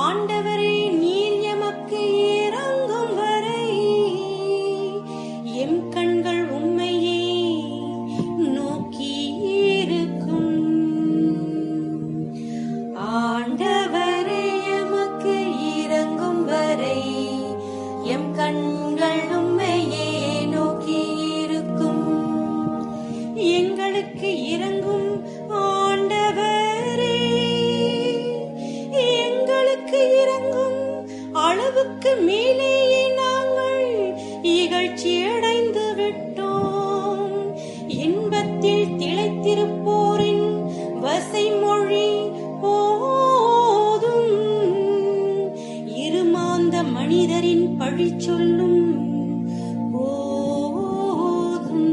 ஆண்டவரே நீர் எமக்கு இரங்கும் வரை எம் கண்கள் உம்மையே நோக்கி இருக்கும். ஆண்டவரே எமக்கு இரங்கும் வரை எம் கண்கள் உம்மையே நோக்கி இருக்கும். எங்களுக்கு இரங்கும் ஆண்டவரே, எங்களுக்கு இரங்கும். அளவுக்கு மேலேயே நாங்கள் இகழ்ச்சியடைந்து விட்டோம். இன்பத்தில் திளைத்திருப்போரின் வசைமொழி போதும், இருமாந்த மனிதரின் பழி சொல்லும் போதும்.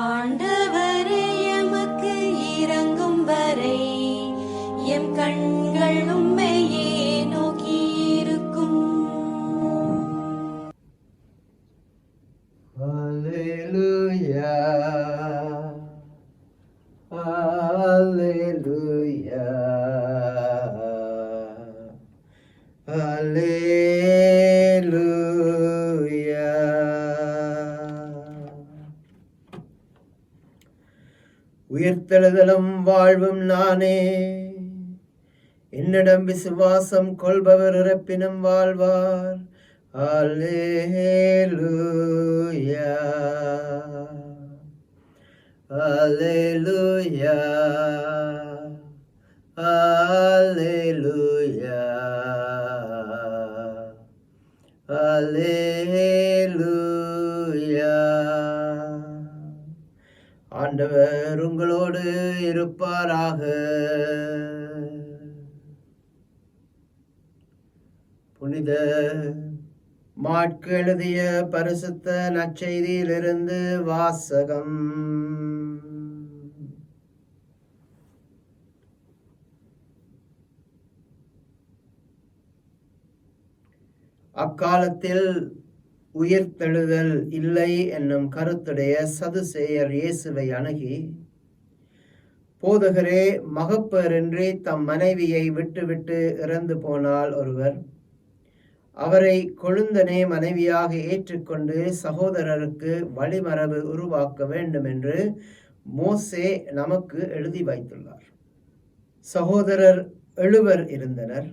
ஆண்டவரே எமக்கு இரங்கும் வரை எம் கண்கள் உம்மையே நோக்கி இருக்கும். Hallelujah. Hallelujah. Hallelujah. உயிர்த்தெழுதலும் வாழ்வும் நானே, என்னிடம் விசுவாசம் கொள்பவர் இறப்பினும் வாழ்வார். Hallelujah. Hallelujah. Hallelujah. Hallelujah. ஆண்டவர் உங்களோடு இருப்பாராக. புனித மாற்கு எழுதிய பரிசுத்த நற்செய்தியிலிருந்து வாசகம். அக்காலத்தில் உயிர்த்தெழுதல் இல்லை என்னும் கருத்துடைய சதுசேயர் இயேசுவை அணுகி, போதகரே, மகப்பேறின்றி தம் மனைவியை விட்டுவிட்டு இறந்து போனால் ஒருவர் அவரை கொழுந்தனே மனைவியாக ஏற்றுக்கொண்டு சகோதரருக்கு வழிமரபு உருவாக்க வேண்டும் என்று மோசே நமக்கு எழுதி வைத்துள்ளார். சகோதரர் 7 இருந்தனர்.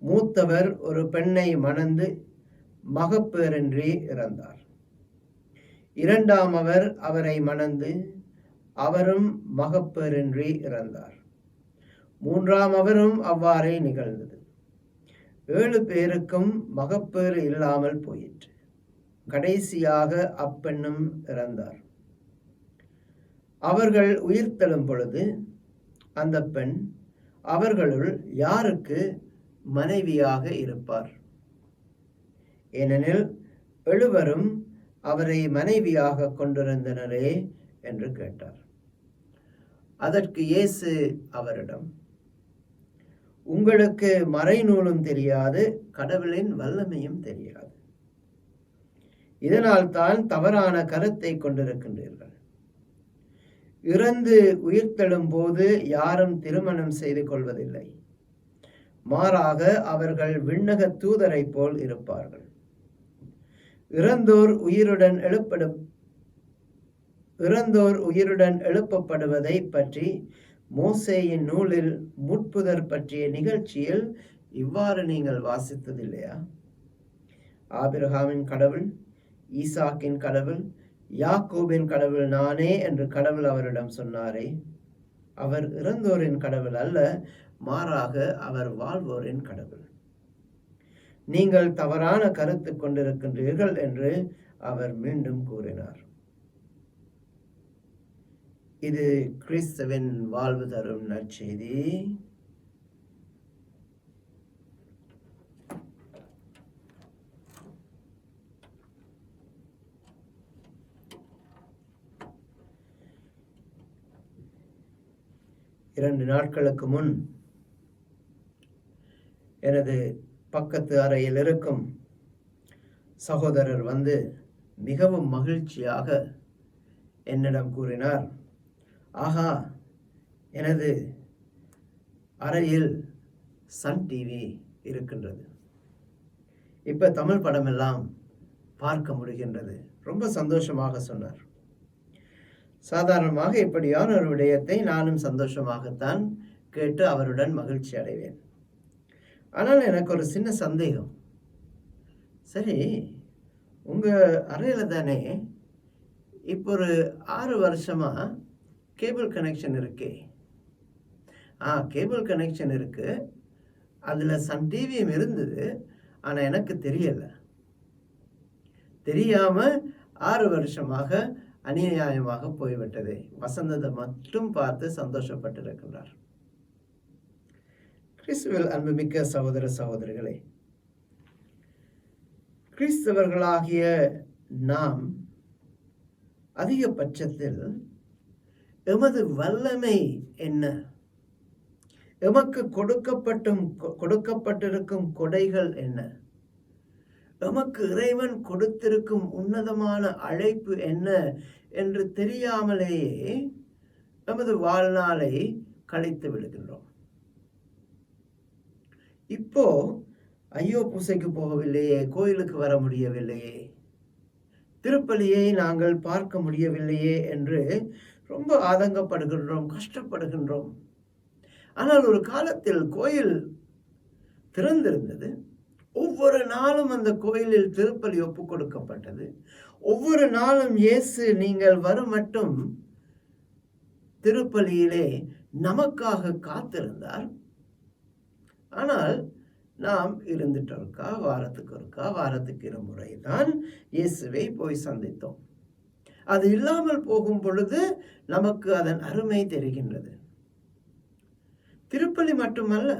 மூத்தவர் ஒரு பெண்ணை மணந்து மகப்பேறின்றி இறந்தார். இரண்டாமவர் அவரை மணந்து அவரும் மகப்பேறின்றி இறந்தார். மூன்றாமவரும் அவ்வாறே நிகழ்ந்தது. 7 பேருக்கும் மகப்பேறு இல்லாமல் போயிற்று. கடைசியாக அப்பெண்ணும் இறந்தார். அவர்கள் உயிர்த்தெழும் பொழுது அந்த பெண் அவர்களுள் யாருக்கு மனைவியாக இருப்பார்? ஏனெனில் 7 அவரை மனைவியாக கொண்டிருந்தனரே என்று கேட்டார். அதற்கு இயேசு அவரிடம், உங்களுக்கு மறைநூலும் தெரியாது, கடவுளின் வல்லமையும் தெரியாது. இதனால் தான் தவறான கருத்தை கொண்டிருக்கின்றீர்கள். இறந்து உயிர்த்தெழும் போது யாரும் திருமணம் செய்து கொள்வதில்லை. மாறாக அவர்கள் விண்ணக தூதரை போல் இருப்பார்கள். இறந்தோர் உயிருடன் எழுப்பப்படுவதை பற்றி மோசேயின் நூலில் முட்புதர் பற்றிய நிகழ்ச்சியில் இவ்வாறு நீங்கள் வாசித்ததில்லையா? ஆபிரகாமின் கடவுள், ஈசாக்கின் கடவுள், யாக்கோபின் கடவுள் நானே என்று கடவுள் அவரிடம் சொன்னாரே. அவர் இறந்தோரின் கடவுள் அல்ல, மாறாக அவர் வாழ்வோரின் கடவுள். நீங்கள் தவறான கருத்து கொண்டிருக்கின்றீர்கள் என்று அவர் மீண்டும் கூறினார். இது கிறிஸ்துவின் வாழ்வு தரும் நற்செய்தி. இரண்டு நாட்களுக்கு முன் எனது பக்கத்து அறையில் இருக்கும் சகோதரர் வந்து மிகவும் மகிழ்ச்சியாக என்னிடம் கூறினார், ஆகா, எனது அறையில் சன் டிவி இருக்கின்றது, இப்ப தமிழ் படம் எல்லாம் பார்க்க முடிகின்றது. ரொம்ப சந்தோஷமாக சொன்னார். சாதாரணமாக இப்படியான ஒரு விடயத்தை நானும் சந்தோஷமாகத்தான் கேட்டு அவருடன் மகிழ்ச்சி அடைவேன். ஆனால் எனக்கு ஒரு சின்ன சந்தேகம். சரி, உங்க அறையில தானே இப்போ ஒரு 6 வருஷமா கேபிள் கனெக்ஷன் இருக்கே? கேபிள் கனெக்ஷன் இருக்கு, அதுல சன் டிவியும் இருந்தது, ஆனா எனக்கு தெரியல. தெரியாம 6 வருஷமாக அநியாயமாக போய்விட்டது. வசந்தத்தை மட்டும் பார்த்து சந்தோஷப்பட்டிருக்கிறார். கிறிஸ்துவில் அன்புமிக்க சகோதர சகோதரிகளே, கிறிஸ்தவர்களாகிய நாம் அதிகபட்சத்தில் எமது வல்லமை என்ன, எமக்கு கொடுக்கப்பட்டிருக்கும் கொடைகள் என்ன, எமக்கு இறைவன் கொடுத்திருக்கும் உன்னதமான அழைப்பு என்ன என்று தெரியாமலேயே நமது வாழ்நாளை கழித்து விடுகின்றோம். இப்போ ஐயோ, பூசைக்கு போகவில்லையே, கோயிலுக்கு வர முடியவில்லையே, திருப்பலியை நாங்கள் பார்க்க முடியவில்லையே என்று ரொம்ப ஆதங்கப்படுகின்றோம், கஷ்டப்படுகின்றோம். ஆனால் ஒரு காலத்தில் கோயில் திறந்திருந்தது. ஒவ்வொரு நாளும் அந்த கோயிலில் திருப்பலி ஒப்பு கொடுக்கப்பட்டது. ஒவ்வொரு நாளும் இயேசு நீங்கள் வரும் மட்டும் திருப்பலியிலே நமக்காக காத்திருந்தார். ஆனால் நாம் இருந்துட்டோம்க்கா, வாரத்துக்கு ஒருக்கா, வாரத்துக்கு 2 முறை தான் இயேசுவை போய் சந்தித்தோம். அது இல்லாமல் போகும் பொழுது நமக்கு அதன் அருமை தெரிகின்றது. திருப்பலி மட்டுமல்ல,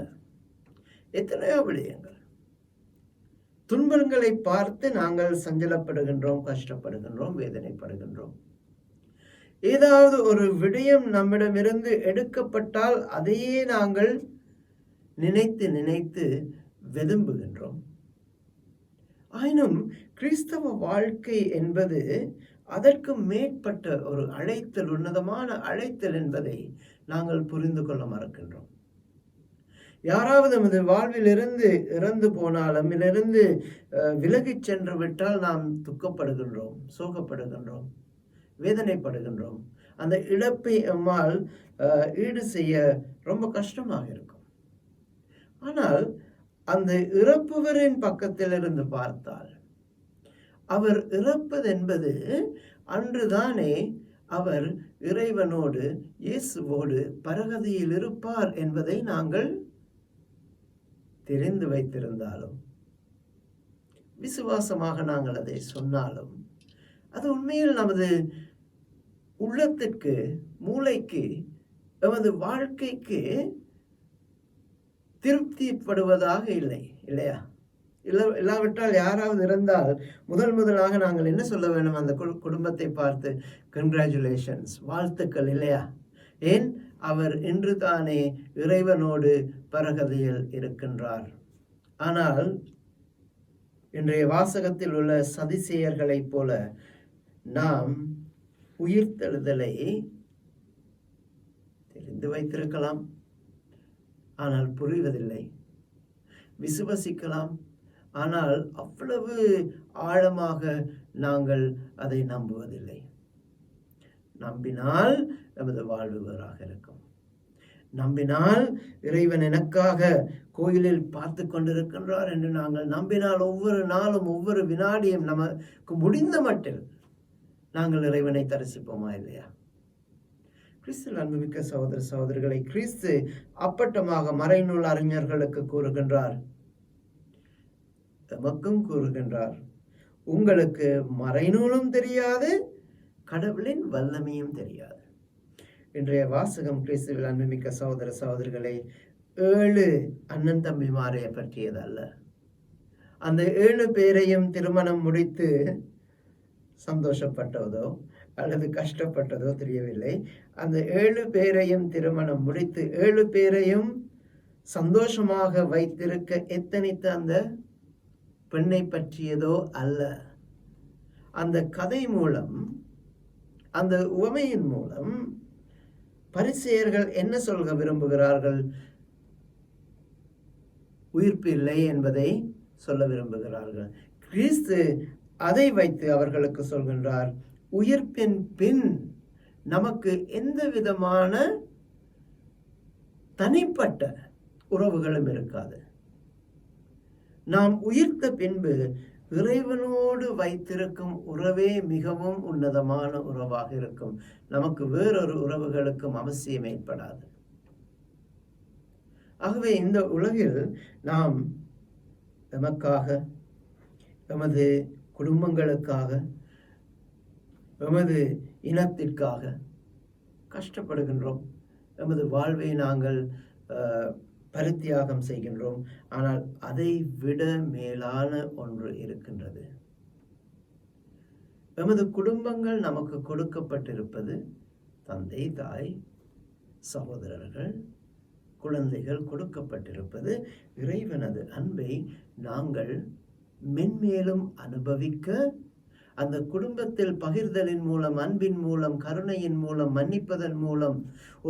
எத்தனையோ விடயங்கள், துன்பங்களை பார்த்து நாங்கள் சஞ்சலப்படுகின்றோம், கஷ்டப்படுகின்றோம், வேதனைப்படுகின்றோம். ஏதாவது ஒரு விடயம் நம்மிடமிருந்து எடுக்கப்பட்டால் அதையே நாங்கள் நினைத்து நினைத்து வெதும்புகின்றோம். ஆயினும் கிறிஸ்தவ வாழ்க்கை என்பது அதற்கு மேற்பட்ட ஒரு அழைத்தல், உன்னதமான அழைத்தல் என்பதை நாங்கள் புரிந்து கொள்ள மறக்கின்றோம். யாராவது நமது வாழ்விலிருந்து இறந்து போனால், நம்மிலிருந்து விலகிச் சென்று விட்டால் நாம் துக்கப்படுகின்றோம், சோகப்படுகின்றோம், வேதனைப்படுகின்றோம். அந்த இழப்பை நம்மால் ஈடு செய்ய ரொம்ப கஷ்டமாக இருக்கும். ஆனால் அந்த இறப்பவரின் பக்கத்தில் இருந்து பார்த்தால், அவர் இறப்பது என்பது அன்றுதானே அவர் இறைவனோடு இயேசுவோடு பரகதியில் இருப்பார் என்பதை நாங்கள் தெரிந்து வைத்திருந்தாலும், விசுவாசமாக நாங்கள் அதை சொன்னாலும், அது உண்மையில் நமது உள்ளத்திற்கு, மூளைக்கு, நமது வாழ்க்கைக்கு திருப்திப்படுவதாக இல்லை, இல்லையா? இல்லாவிட்டால் யாராவது இருந்தால் முதலாக நாங்கள் என்ன சொல்ல வேண்டும்? அந்த குடும்பத்தை பார்த்து கங்க்ராச்சுலேஷன்ஸ், வாழ்த்துக்கள், இல்லையா? ஏன்? அவர் இன்று தானே இறைவனோடு பரகதியில் இருக்கின்றார். ஆனால் இன்றைய வாசகத்தில் உள்ள சதிசேயர்களைப் போல நாம் உயிர்த்தெழுதலை தெரிந்து வைத்திருக்கலாம், ஆனால் புரிவதில்லை. விசுவசிக்கலாம், ஆனால் அவ்வளவு ஆழமாக நாங்கள் அதை நம்புவதில்லை. நம்பினால் நமது வாழ்வு வேறாக இருக்கும். நம்பினால் இறைவன் எனக்காக கோயிலில் பார்த்து கொண்டிருக்கின்றார் என்று நாங்கள் நம்பினால், ஒவ்வொரு நாளும் ஒவ்வொரு வினாடியும் நமக்கு முடிந்த மட்டில் நாங்கள் இறைவனை தரிசிப்போமா, இல்லையா? கிறிஸ்து அன்புமிக்க சகோதர சகோதரிகளை, கிறிஸ்து அப்பட்டமாக மறைநூல் அறிஞர்களுக்கு கூறுகின்றார், எமக்கும் கூறுகின்றார், உங்களுக்கு மறைநூலும் தெரியாது, கடவுளின் வல்லமையும் தெரியாது. இன்றைய வாசகம் கிறிஸ்துவில் அன்புமிக்க சகோதர சகோதரிகளை 7 அண்ணன் தம்பிமாரைய பற்றியது அல்ல. அந்த 7 பேரையும் திருமணம் முடித்து சந்தோஷப்பட்டதோ அல்லது கஷ்டப்பட்டதோ தெரியவில்லை. அந்த 7 பேரையும் திருமணம் முடித்து 7 பேரையும் சந்தோஷமாக வைத்திருக்க எத்தனித்த அந்த பெண்ணை பற்றியதோ அல்ல. அந்த கதை மூலம், அந்த உவமையின் மூலம் பரிசேயர்கள் என்ன சொல்ல விரும்புகிறார்கள்? உயிர்ப்பு இல்லை என்பதை சொல்ல விரும்புகிறார்கள். கிறிஸ்து அதை வைத்து அவர்களுக்கு சொல்கின்றார், உயிர்ப்பின் பின் நமக்கு எந்த விதமான தனிப்பட்ட உறவுகளும் இருக்காது. நாம் உயிர்த்த பின்பு இறைவனோடு வைத்திருக்கும் உறவே மிகவும் உன்னதமான உறவாக இருக்கும். நமக்கு வேறொரு உறவுகளுக்கும் அவசியம் ஏற்படாது. ஆகவே இந்த உலகில் நாம் எமக்காக, எமது குடும்பங்களுக்காக, எமது இனத்திற்காக கஷ்டப்படுகின்றோம். எமது வாழ்வை நாங்கள் பரித்தியாகம் செய்கின்றோம். ஆனால் அதை விட மேலான ஒன்று இருக்கின்றது. எமது குடும்பங்கள் நமக்கு கொடுக்கப்பட்டிருப்பது தந்தை, தாய், சகோதரர்கள், குழந்தைகள் கொடுக்கப்பட்டிருப்பது இறைவனது அன்பை நாங்கள் மென்மேலும் அனுபவிக்க, அந்த குடும்பத்தில் பகிர்தலின் மூலம், அன்பின் மூலம், கருணையின் மூலம், மன்னிப்பதன் மூலம்,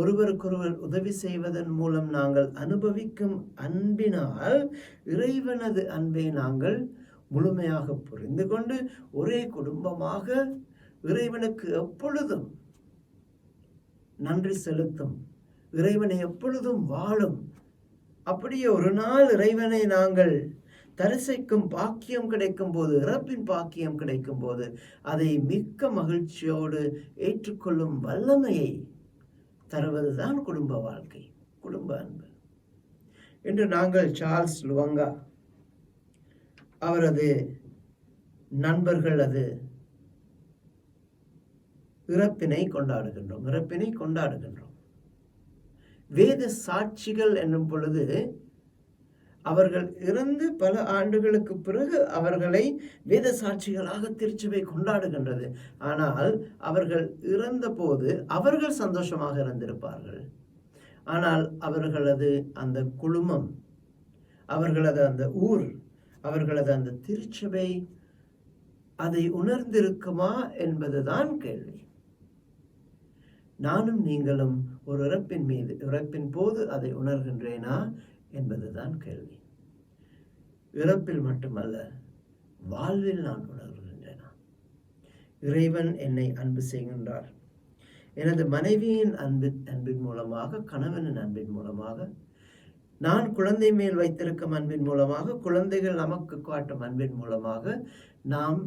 ஒருவருக்கொருவர் உதவி செய்வதன் மூலம் நாங்கள் அனுபவிக்கும் அன்பினால் இறைவனது அன்பை நாங்கள் முழுமையாக புரிந்து கொண்டு ஒரே குடும்பமாக இறைவனுக்கு எப்பொழுதும் நன்றி செலுத்தும், இறைவனை எப்பொழுதும் வாழும். அப்படியே ஒரு நாள் இறைவனை நாங்கள் தரிசிக்கும் பாக்கியம் கிடைக்கும் போது, இறப்பின் பாக்கியம் கிடைக்கும் போது, அதை மிக்க மகிழ்ச்சியோடு ஏற்றுக்கொள்ளும் வல்லமையை தருவதுதான் குடும்ப வாழ்க்கை, குடும்ப அன்பு. இன்று நாங்கள் சார்ல்ஸ் லுவங்கா அவரது நண்பர்களது இறப்பினை கொண்டாடுகின்றோம். வேத சாட்சிகள் என்னும் பொழுது அவர்கள் இறந்து பல ஆண்டுகளுக்கு பிறகு அவர்களை வேத சாட்சிகளாக திருச்சபை கொண்டாடுகின்றது. ஆனால் அவர்கள் இறந்த போது அவர்கள் சந்தோஷமாக இருந்திருப்பார்கள். ஆனால் அவர்களது அந்த குழுமம், அவர்களது அந்த ஊர், அவர்களது அந்த திருச்சபை அதை உணர்ந்திருக்குமா என்பதுதான் கேள்வி. நானும் நீங்களும் ஒரு இறப்பின் போது அதை உணர்கின்றேனா என்பதுதான் கேள்வி. இறப்பில் மட்டுமல்ல, வாழ்வில் நான் உணர்கின்றேனா? இறைவன் என்னை அன்பு செய்கின்றார். எனது மனைவியின் அன்பின் மூலமாக, கணவனின் அன்பின் மூலமாக, நான் குழந்தை மேல் வைத்திருக்கும் அன்பின் மூலமாக, குழந்தைகள் நமக்கு காட்டும் அன்பின் மூலமாக நாம்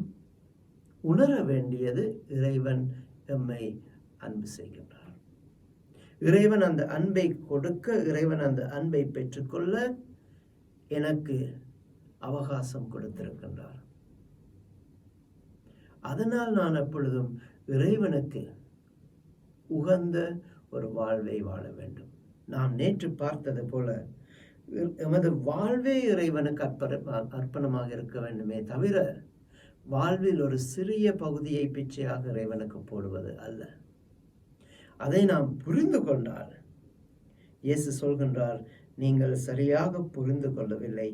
உணர வேண்டியது இறைவன் எம்மை அன்பு செய்கின்றார். இறைவன் அந்த அன்பை கொடுக்க, இறைவன் அந்த அன்பை பெற்றுக்கொள்ள எனக்கு அவகாசம் கொடுத்திருக்கின்றார். அதனால் நான் எப்பொழுதும் இறைவனுக்கு உகந்த ஒரு வாழ்வை வாழ வேண்டும். நாம் நேற்று பார்த்தது போல எமது வாழ்வே இறைவனுக்கு அர்ப்பணமாக இருக்க வேண்டுமே தவிர வாழ்வில் ஒரு சிறிய பகுதியை பிச்சையாக இறைவனுக்கு போடுவது அல்ல. அதை நாம் புரிந்து கொண்டால், இயேசு சொல்கின்றார், நீங்கள் சரியாக புரிந்து கொள்ளவில்லை.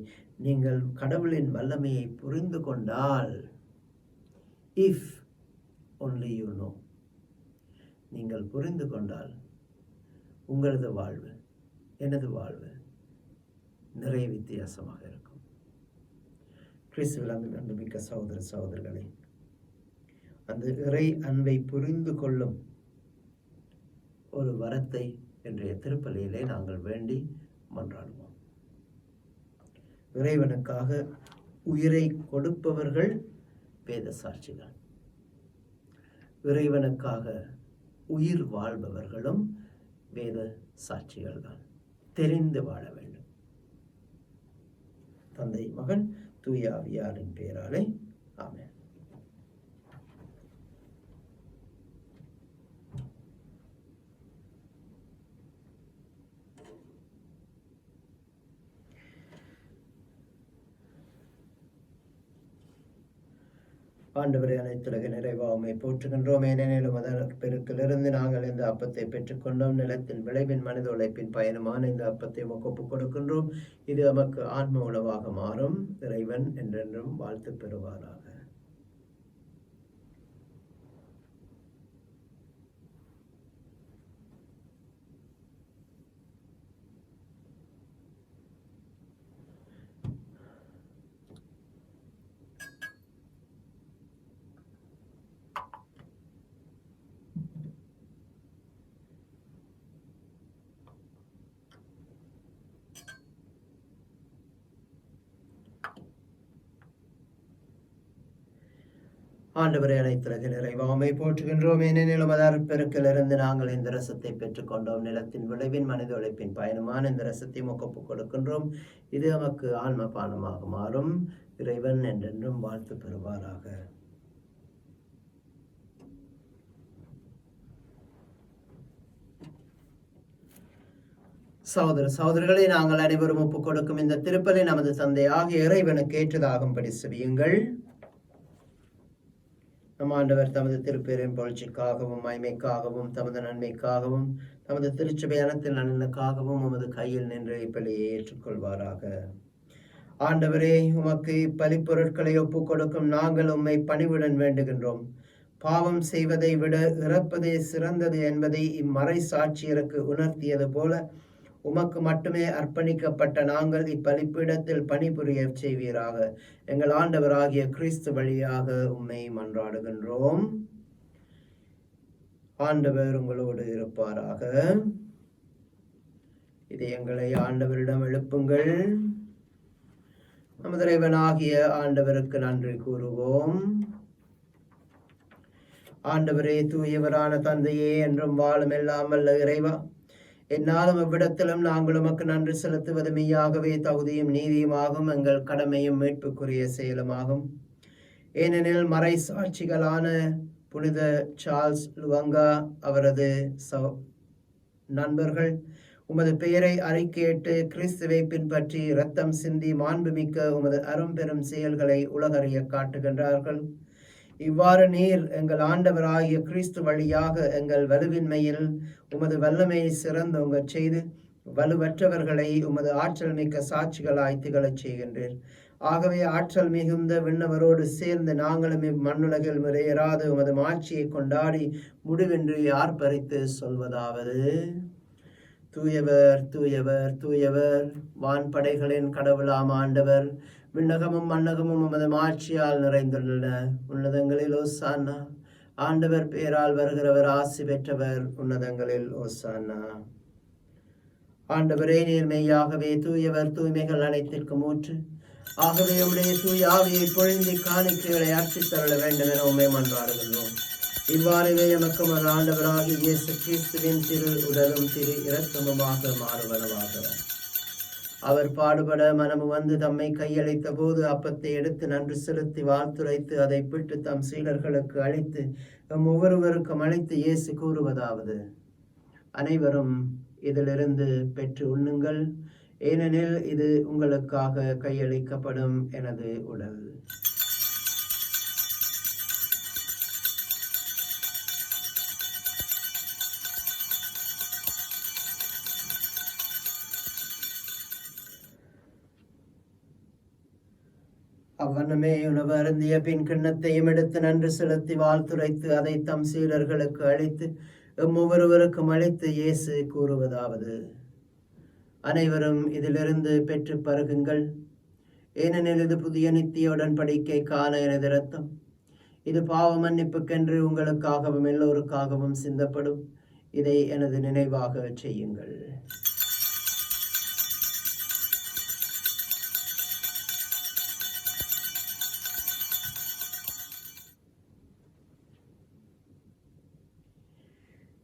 நீங்கள் கடவுளின் வல்லமையை புரிந்து கொண்டால், இஃப் only you know, நீங்கள் புரிந்து கொண்டால் உங்களது வாழ்வு எனது வாழ்வு நிறைய வித்தியாசமாக இருக்கும். கிறிஸ்துவில் அன்புமிக்க சகோதர சகோதரர்களே, அந்த இறை அன்பை புரிந்து கொள்ளும் ஒரு வரத்தை இன்றைய திருப்பலியிலே நாங்கள் வேண்டி மன்றாடுவோம். இறைவனுக்காக உயிரை கொடுப்பவர்கள் வேத சாட்சிகள். இறைவனுக்காக உயிர் வாழ்பவர்களும் வேத சாட்சிகள் தான். தெரிந்து வாழ வேண்டும். தந்தை, மகன், தூய ஆவியாரின் பெயராலே ஆமென். ஆண்டவரே, அனைத்துலக நிறைவா உம்மை போற்றுகின்றோம். ஏனெனில் உமது பெருக்கிலிருந்து நாங்கள் இந்த அப்பத்தை பெற்றுக்கொண்டோம். நிலத்தின் விளைவின் மனித உழைப்பின் பயணமான இந்த அப்பத்தை உமக்கு ஒப்புக் கொடுக்கின்றோம். இது நமக்கு ஆன்ம உணவாக மாறும். இறைவன் என்றென்றும் வாழ்த்து பெறுவாராக. ஆண்டவரே, அனைத்துலக நிறைவா உம்மை போற்றுகின்றோம். ஏனெனில் உமது அருட்பெருக்கிலிருந்து நாங்கள் இந்த ரசத்தை பெற்றுக்கொண்டோம். நிலத்தின் விளைவின் மனித உழைப்பின் பயணமான இந்த ரசத்தை உமக்கு ஒப்புக் கொடுக்கின்றோம். இது நமக்கு ஆன்ம பானமாக மாறும். இறைவன் என்றென்றும் வாழ்த்து பெறுவாராக. சகோதர சகோதரர்களை, நாங்கள் அனைவரும் ஒப்புக் கொடுக்கும் இந்த திருப்பலி நமது தந்தையாகிய இறைவனுக்கு ஏற்றதாகும்படி செவியுங்கள். நம் ஆண்டவர் தமது திருப்பெரும் புகழ்ச்சிக்காகவும் மகிமைக்காகவும் தமது நன்மைக்காகவும் தமது திருச்சபை அனைத்து நலனுக்காகவும் உமது கையில் நின்று இப்பலியை ஏற்றுக்கொள்வாராக. ஆண்டவரே, உமக்கு இப்பலிப்பொருட்களை ஒப்புக் கொடுக்கும் நாங்கள் உம்மை பணிவுடன் வேண்டுகின்றோம். பாவம் செய்வதை விட இறப்பதே சிறந்தது என்பதை இம்மறை சாட்சியருக்கு உணர்த்தியது போல உமக்கு மட்டுமே அர்ப்பணிக்கப்பட்ட நாங்கள் இப்பலிப்பிடத்தில் பணிபுரிய செய்வீராக. எங்கள் ஆண்டவராகிய கிறிஸ்து வழியாக உம்மை மன்றாடுகின்றோம். ஆண்டவர் உங்களோடு இருப்பாராக. இதை எங்களை ஆண்டவரிடம் எழுப்புங்கள். நமது இறைவனாகிய ஆண்டவருக்கு நன்றி கூறுவோம். ஆண்டவரே, தூயவரான தந்தையே, என்றும் வாழும் எல்லாம் வல்ல இறைவா, என்னாலும் அவ்விடத்திலும் நாங்கள் உமக்கு நன்றி செலுத்துவது மெய்யாகவே தகுதியும் நீதியுமாகும், எங்கள் கடமையும் மீட்புக்குரிய செயலுமாகும். ஏனெனில் மறை சாட்சிகளான புனித சார்ல்ஸ் லுவங்கா அவரது நண்பர்கள் உமது பெயரை அறிக்கையிட்டு கிறிஸ்துவை பின்பற்றி இரத்தம் சிந்தி மாண்புமிக்க உமது அரும்பெரும் செயல்களை உலகறிய காட்டுகின்றார்கள். இவ்வாறு நீர் எங்கள் ஆண்டவராகிய கிறிஸ்து வழியாக எங்கள் வலுவின்மையில் உமது வல்லமையை சிறந்தோங்க செய்து வலுவற்றவர்களை உமது ஆற்றல் மிக்க சாட்சிகளாய் திகழச் செய்கின்றீர். ஆகவே ஆற்றல் மிகுந்த விண்ணவரோடு சேர்ந்து நாங்களும் இம்மண்ணுலகில் முறையராது உமது மாட்சியை கொண்டாடி முடிவின்றி ஆர்ப்பரித்து சொல்வதாவது: தூயவர் தூயவர் தூயவர், வான்படைகளின் கடவுளாம் ஆண்டவர், விண்ணகமும் மண்ணகமும் உமது மாட்சியால் நிறைந்துள்ளன. உன்னதங்களில் ஓசானா. ஆண்டவர் பேரால் வருகிறவர் ஆசி பெற்றவர். உன்னதங்களில் ஓசானா. ஆண்டவரே, நீர் மெய்யாகவே தூயவர், தூய்மைகள் அனைத்திற்கும் ஊற்று. ஆகவே உடைய தூய ஆவியை பொழிந்து காணிக்கைகளை அர்ச்சித்தருள வேண்டும் என உண்மை மன்றாடுகின்றோம். இவ்வாறவே எமக்கும் ஒரு ஆண்டவராகிய இயேசு கிறிஸ்துவின் திரு உடலும் திரு இரத்தமுமாக மாறுவனவாக. அவர் பாடுபட மனமு வந்து தம்மை கையளித்த போது அப்பத்தை எடுத்து நன்றி செலுத்தி வாழ்த்துரைத்து அதை பிட்டு தம் சீடர்களுக்கு அளித்து ஒவ்வொருவருக்கும் அளித்து இயேசு கூறுவதாவது: அனைவரும் இதிலிருந்து பெற்று உண்ணுங்கள், ஏனெனில் இது உங்களுக்காக கையளிக்கப்படும் எனது உடல். அவ்வண்ணமே உணவு அருந்திய பின் கிண்ணத்தையும் எடுத்து நன்றி செலுத்தி வாழ்த்துரைத்து அதை தம் சீடர்களுக்கு அளித்து ஒவ்வொருவருக்கும் அளித்து இயேசு கூறுவதாவது: அனைவரும் இதிலிருந்து பெற்று பருகுங்கள், ஏனெனில் இது புதிய நித்திய உடன்படிக்கைக்கான எனது இரத்தம். இது பாவ மன்னிப்புக்கென்று உங்களுக்காகவும் எல்லோருக்காகவும் சிந்தப்படும். இதை எனது நினைவாக செய்யுங்கள்.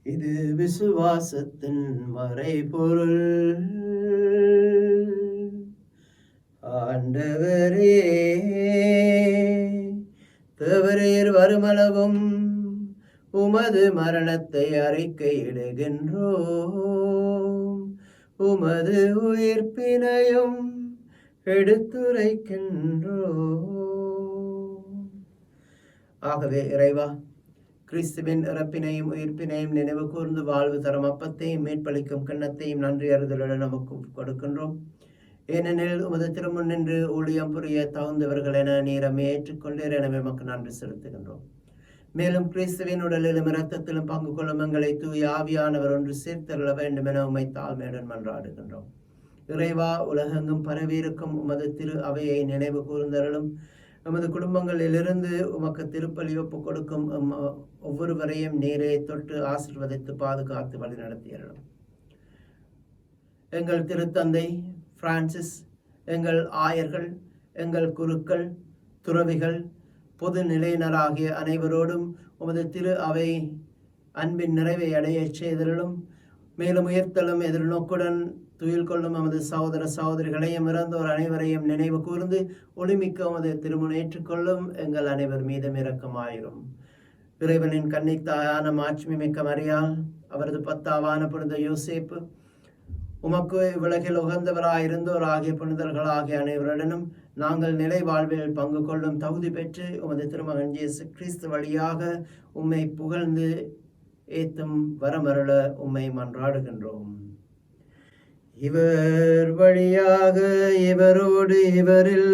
இது விசுவாசத்தின் மறைபொருள். ஆண்டவரே, தேவரீர் வருமளவும் உமது மரணத்தை அறிக்கையிடுகின்றோம், உமது உயிர்ப்பினையும் எடுத்துரைக்கின்றோம். ஆகவே இறைவா, கிறிஸ்துவின் இறப்பினையும் உயிர்ப்பினையும் நினைவு கூர்ந்து வாழ்வு தரும் அப்பத்தையும் மீட்பளிக்கும் கிண்ணத்தையும் நன்றி அறிதலுடன் நமக்கு கொடுக்கின்றோம். ஏனெனில் உமது திருமுன் நின்று ஊழியம் புரிய தகுந்தவர்கள் என நீரமே ஏற்றுக்கொண்டீர். எனவே நமக்கு நன்றி செலுத்துகின்றோம். மேலும் கிறிஸ்துவின் உடலிலும் இரத்தத்திலும் பங்கு கொள்ளும் எங்களை தூய ஆவியானவர் ஒன்று சேர்த்தருள வேண்டும் என உம்மை தாழ்மையுடன் மன்றாடுகின்றோம். இறைவா, உலகெங்கும் பரவியிருக்கும் உமது திரு அவையை நினைவு கூர்ந்தருளும். நமது குடும்பங்களிலிருந்து உமக்கு திருப்பலி ஒப்பு கொடுக்கும் ஒவ்வொருவரையும் நீரே தொட்டு ஆசீர்வதித்து பாதுகாத்து வழிநடத்தியறலும். எங்கள் திருத்தந்தை பிரான்சிஸ், எங்கள் ஆயர்கள், எங்கள் குருக்கள், துறவிகள், பொது நிலையினராகிய அனைவரோடும் உமது திரு அவை அன்பின் நிறைவை அடைய செய்தலும். மேலும் உயர்த்தலும் எதிர்நோக்குடன் துயில் கொள்ளும் நமது சகோதர சகோதரிகளையும் இறந்தோர் அனைவரையும் நினைவு கூர்ந்து ஒளிமிக்க உமது திருமணம் ஏற்றுக்கொள்ளும். எங்கள் அனைவர் மீதும் இரக்கமாயிரும். இறைவனின் கன்னித்தாயான மாட்சிமை மிக்க மரியாள், அவரது பத்தாவான புனித யோசேப்பு, உமக்கு இவ்வுலகில் உகந்தவராயிருந்தோர் ஆகிய புனிதர்கள் ஆகிய அனைவருடனும் நாங்கள் நிலை வாழ்வில் பங்கு கொள்ளும் தகுதி பெற்று உமது திருமகன் இயேசு கிறிஸ்து வழியாக உம்மை புகழ்ந்து ஏத்தும் வரமருள உம்மை மன்றாடுகின்றோம். இவர் வழியாக இவரோடு இவரில்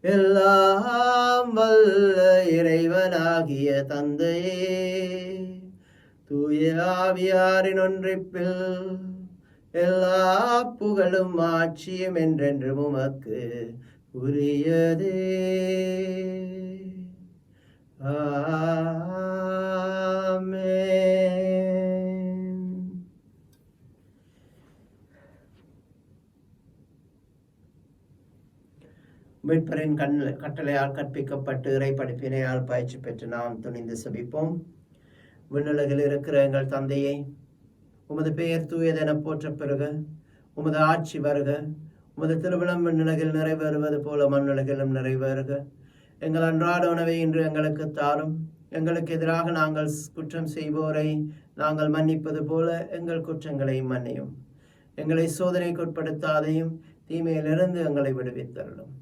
எல்லாம் வல்ல இறைவனாகிய தந்தையே, தூய ஆவியாரின் ஒன்றிப்பில் எல்லா புகழும் ஆட்சியும் என்றென்றும் உமக்கு உரியதே. ஆமென். மீட்பரின் கட்டளையால் கற்பிக்கப்பட்டு இறை படிப்பினையால் பயிற்சி பெற்று நாம் துணிந்து செபிப்போம். விண்ணுலகில் இருக்கிற எங்கள் தந்தையை, உமது பெயர் தூயதென போற்ற பெறுக. உமது ஆட்சி வருக. உமது திருவிழம் விண்ணுலகில் நிறைவேறுவது போல மண்ணுலகிலும் நிறைவேறுக. எங்கள் அன்றாட உணவை இன்று எங்களுக்கு தாரும். எங்களுக்கு எதிராக நாங்கள் குற்றம் செய்வோரை நாங்கள் மன்னிப்பது போல எங்கள் குற்றங்களை மன்னியும். எங்களை சோதனைக்கு உட்படுத்தாதையும் தீமையிலிருந்து எங்களை விடுவித்தருளும்.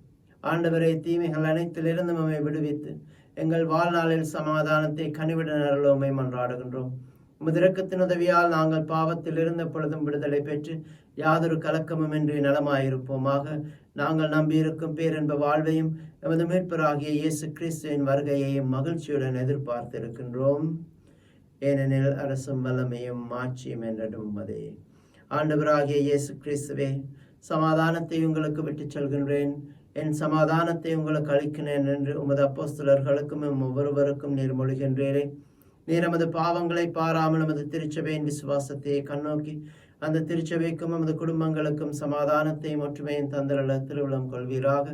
ஆண்டவரே, தீமைகள் அனைத்திலிருந்து நம்மை விடுவித்து எங்கள் வாழ்நாளில் சமாதானத்தை கனிவிட அருளுமை மன்றாடுகின்றோம். உமது இரக்கத்தின் உதவியால் நாங்கள் பாவத்தில் இருந்த பொழுதும் விடுதலை பெற்று யாதொரு கலக்கமுமின்றி நலமாயிருப்போமாக. நாங்கள் நம்பியிருக்கும் பேரன்ப வாழ்வையும் எமது மீட்பராகிய இயேசு கிறிஸ்துவின் வருகையையும் மகிழ்ச்சியுடன் எதிர்பார்த்திருக்கின்றோம். ஏனெனில் அரசும் வல்லமையும் மாட்சியும் என்றும் உமதே. ஆண்டவராகிய இயேசு கிறிஸ்துவே, சமாதானத்தை உங்களுக்கு விட்டுச் செல்கின்றேன், என் சமாதானத்தை உங்களுக்கு அளிக்கிறேன் என்று உமது அப்போஸ்தலர்களுக்கும் ஒவ்வொருவருக்கும் நீர் மொழிகின்றீரே. நீர் நமது பாவங்களை பாராமல் நமது திருச்சபையின் விசுவாசத்தை கண்ணோக்கி அந்த திருச்சபைக்கும் நமது குடும்பங்களுக்கும் சமாதானத்தையும் ஒற்றுமையும் தந்தரல திருவிழம் கொள்வீராக.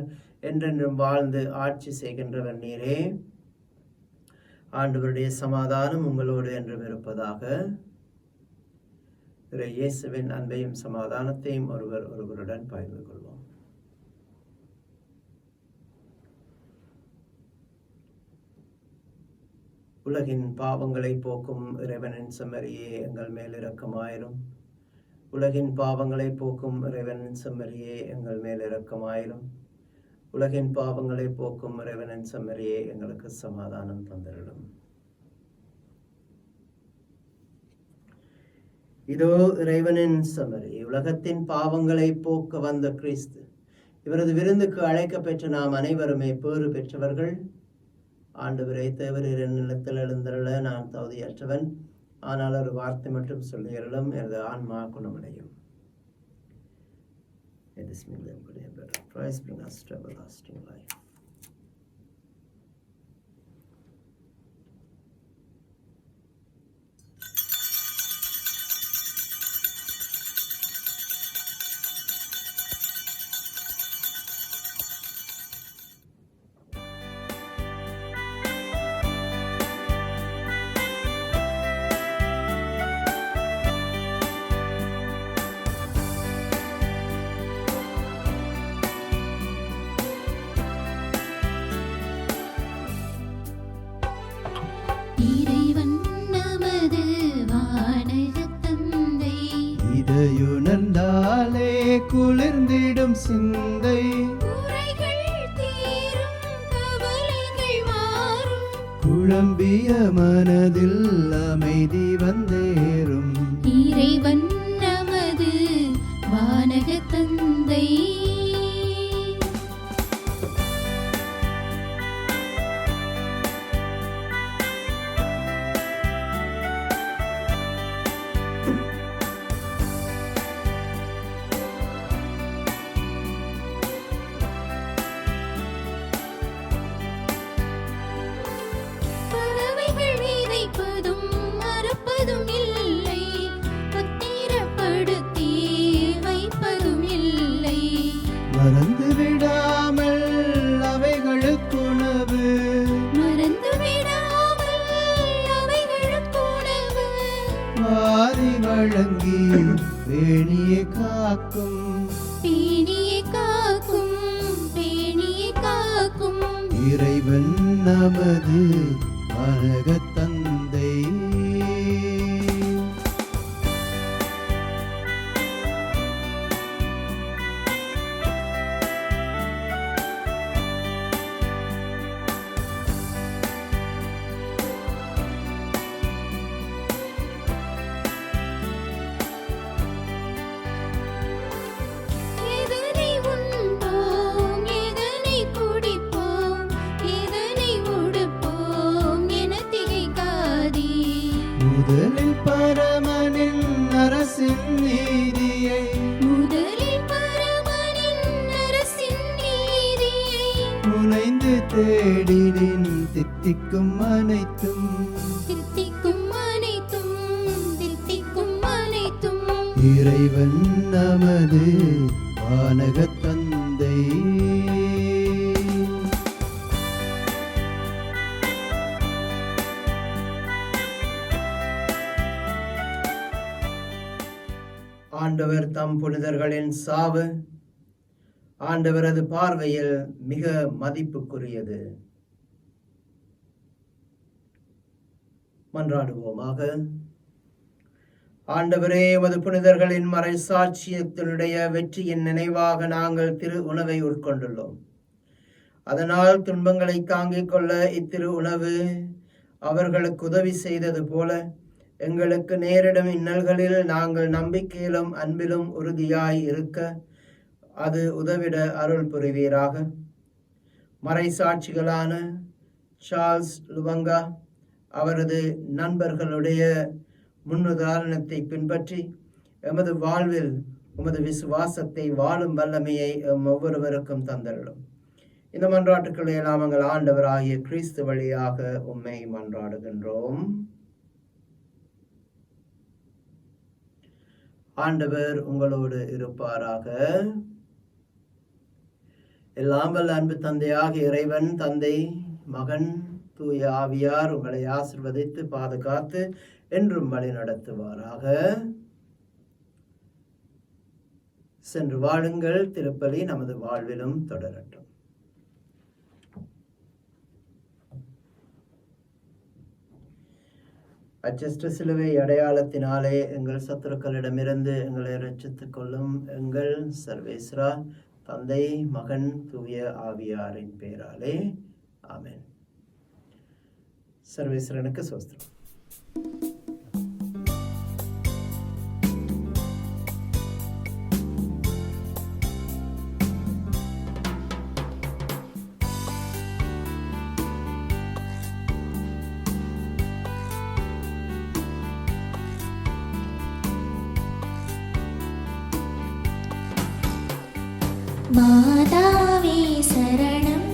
என்றென்றும் வாழ்ந்து ஆட்சி செய்கின்றவர் நீரே. ஆண்டவருடைய சமாதானம் உங்களோடு என்றும் இருப்பதாக. இயேசுவின் அன்பையும் சமாதானத்தையும் ஒருவருடன் பகிர்ந்து கொள்வோம். உலகின் பாவங்களை போக்கும் இறைவனின் செம்மறியே எங்கள் மேல் இரக்கமாயிரும். உலகின் பாவங்களை போக்கும் இறைவனின் செம்மறியே எங்கள் மேல் இரக்கமாயிரும். உலகின் பாவங்களை போக்கும் இறைவனின் செம்மறியே எங்களுக்கு சமாதானம் தந்திடும். இதோ இறைவனின் செம்மறி, உலகத்தின் பாவங்களை போக்க வந்த கிறிஸ்து. இவரது விருந்துக்கு அழைக்க பெற்ற நாம் அனைவருமே பேறு பெற்றவர்கள். ஆண்டவரே, தேவரீர் நிலத்தில் எழுந்தருள நான் தகுதியற்றவன், ஆனால் ஒரு வார்த்தை மட்டும் சொல்லியருளும், எனது ஆன்மா குணமடையும். Christ bring us to everlasting life. இதையுணர்ந்தாலே குளிர்ந்திடும் சிந்தை, குழம்பிய மனதில் அமைதி வந்தேறும். இறைவன் நமது வானக தந்தை, மறந்து விடாமல் அவைகளுக்குணவு, வாரி வழங்கி பேணியை காக்கும், இறைவன் நமது வானக தந்தை. முதலில் பரமனின் அரசின் நீதியை, முனைந்து தேடினின் தித்திக்கும் அனைத்தும், இறைவன் நமது வானக தந்தை. ஆண்டவர் தம் புனிதர்களின் சாவு ஆண்டவரது பார்வையில் மிக மதிப்புக்குரியது. மன்றாடுவோமாக. ஆண்டவரே, உமது புனிதர்களின் மறை சாட்சியத்தினுடைய வெற்றியின் நினைவாக நாங்கள் திரு உணவை உட்கொண்டுள்ளோம். அதனால் துன்பங்களை தாங்கிக் கொள்ள இத்திரு உணவு அவர்களுக்கு உதவி செய்தது போல எங்களுக்கு நேரிடும் இன்னல்களில் நாங்கள் நம்பிக்கையிலும் அன்பிலும் உறுதியாய் இருக்க அது உதவிட அருள் புரிவீராக. மறைசாட்சிகளான சார்ல்ஸ் லுவங்கா அவரது நண்பர்களுடைய முன்னுதாரணத்தை பின்பற்றி எமது வாழ்வில் உமது விசுவாசத்தை வாழும் வல்லமையை ஒவ்வொருவருக்கும் தந்தருளும். இந்த மன்றாட்டுக்களை எல்லாம் எங்கள் ஆண்டவராகிய கிறிஸ்து வழியாக உம்மை மன்றாடுகின்றோம். ஆண்டவர் உங்களோடு இருப்பாராக. எல்லாம் வல்ல அன்பு தந்தையாக இறைவன், தந்தை, மகன், தூய ஆவியார் உங்களை ஆசிர்வதித்து பாதுகாத்து என்றும் வழி நடத்துவாராக. சென்று வாழுங்கள். திருப்பலி நமது வாழ்விலும் தொடரட்டும். அச்சஸ்ட சிலுவை அடையாளத்தினாலே எங்கள் சத்துருக்களிடமிருந்து எங்களை ரட்சித்துக் கொள்ளும் எங்கள் சர்வேஸ்வரா, தந்தை, மகன், தூய ஆவியாரின் பெயராலே ஆமென். சர்வேஸ்வரனுக்கு ஸ்தோத்திரம். மாதாவே சரணம்,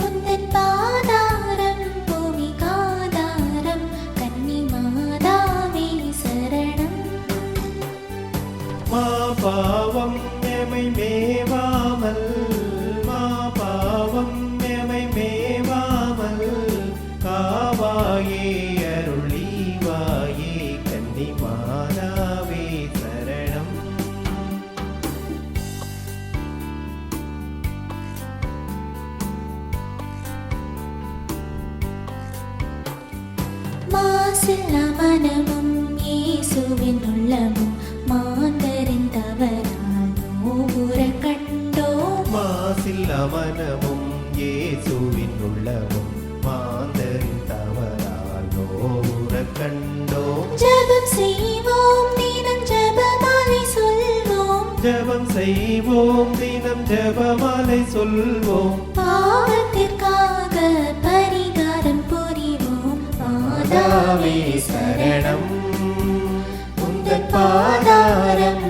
உந்தன் பாதாரம் பூமிகாதாரம், கன்னி மாதாவே சரணம். மா பாவம் எமை மேவாமல், மா பாவம் எமை மேவாமல், காவாயே அருளிவாயே கன்னி மாதாவே சரணம். மாசில்லா மனமும் இயேசுவின் உள்ளமும் மாந்தறிந்தவரால் நோவுற கண்டோம். மாசில்லா மனமும் இயேசுவின் உள்ளமும் மாந்தறிந்தவரால் நோவுற கண்டோம். ஜெபம் செய்வோம் தினம் ஜெபமாலை சொல்வோம், ஜெபம் செய்வோம் தினம் ஜெபமாலை சொல்வோம். பாவத்திற்காக பரிகாரம் புரிவோம். மாதாவே சரணம், உந்தன் பாதாரம்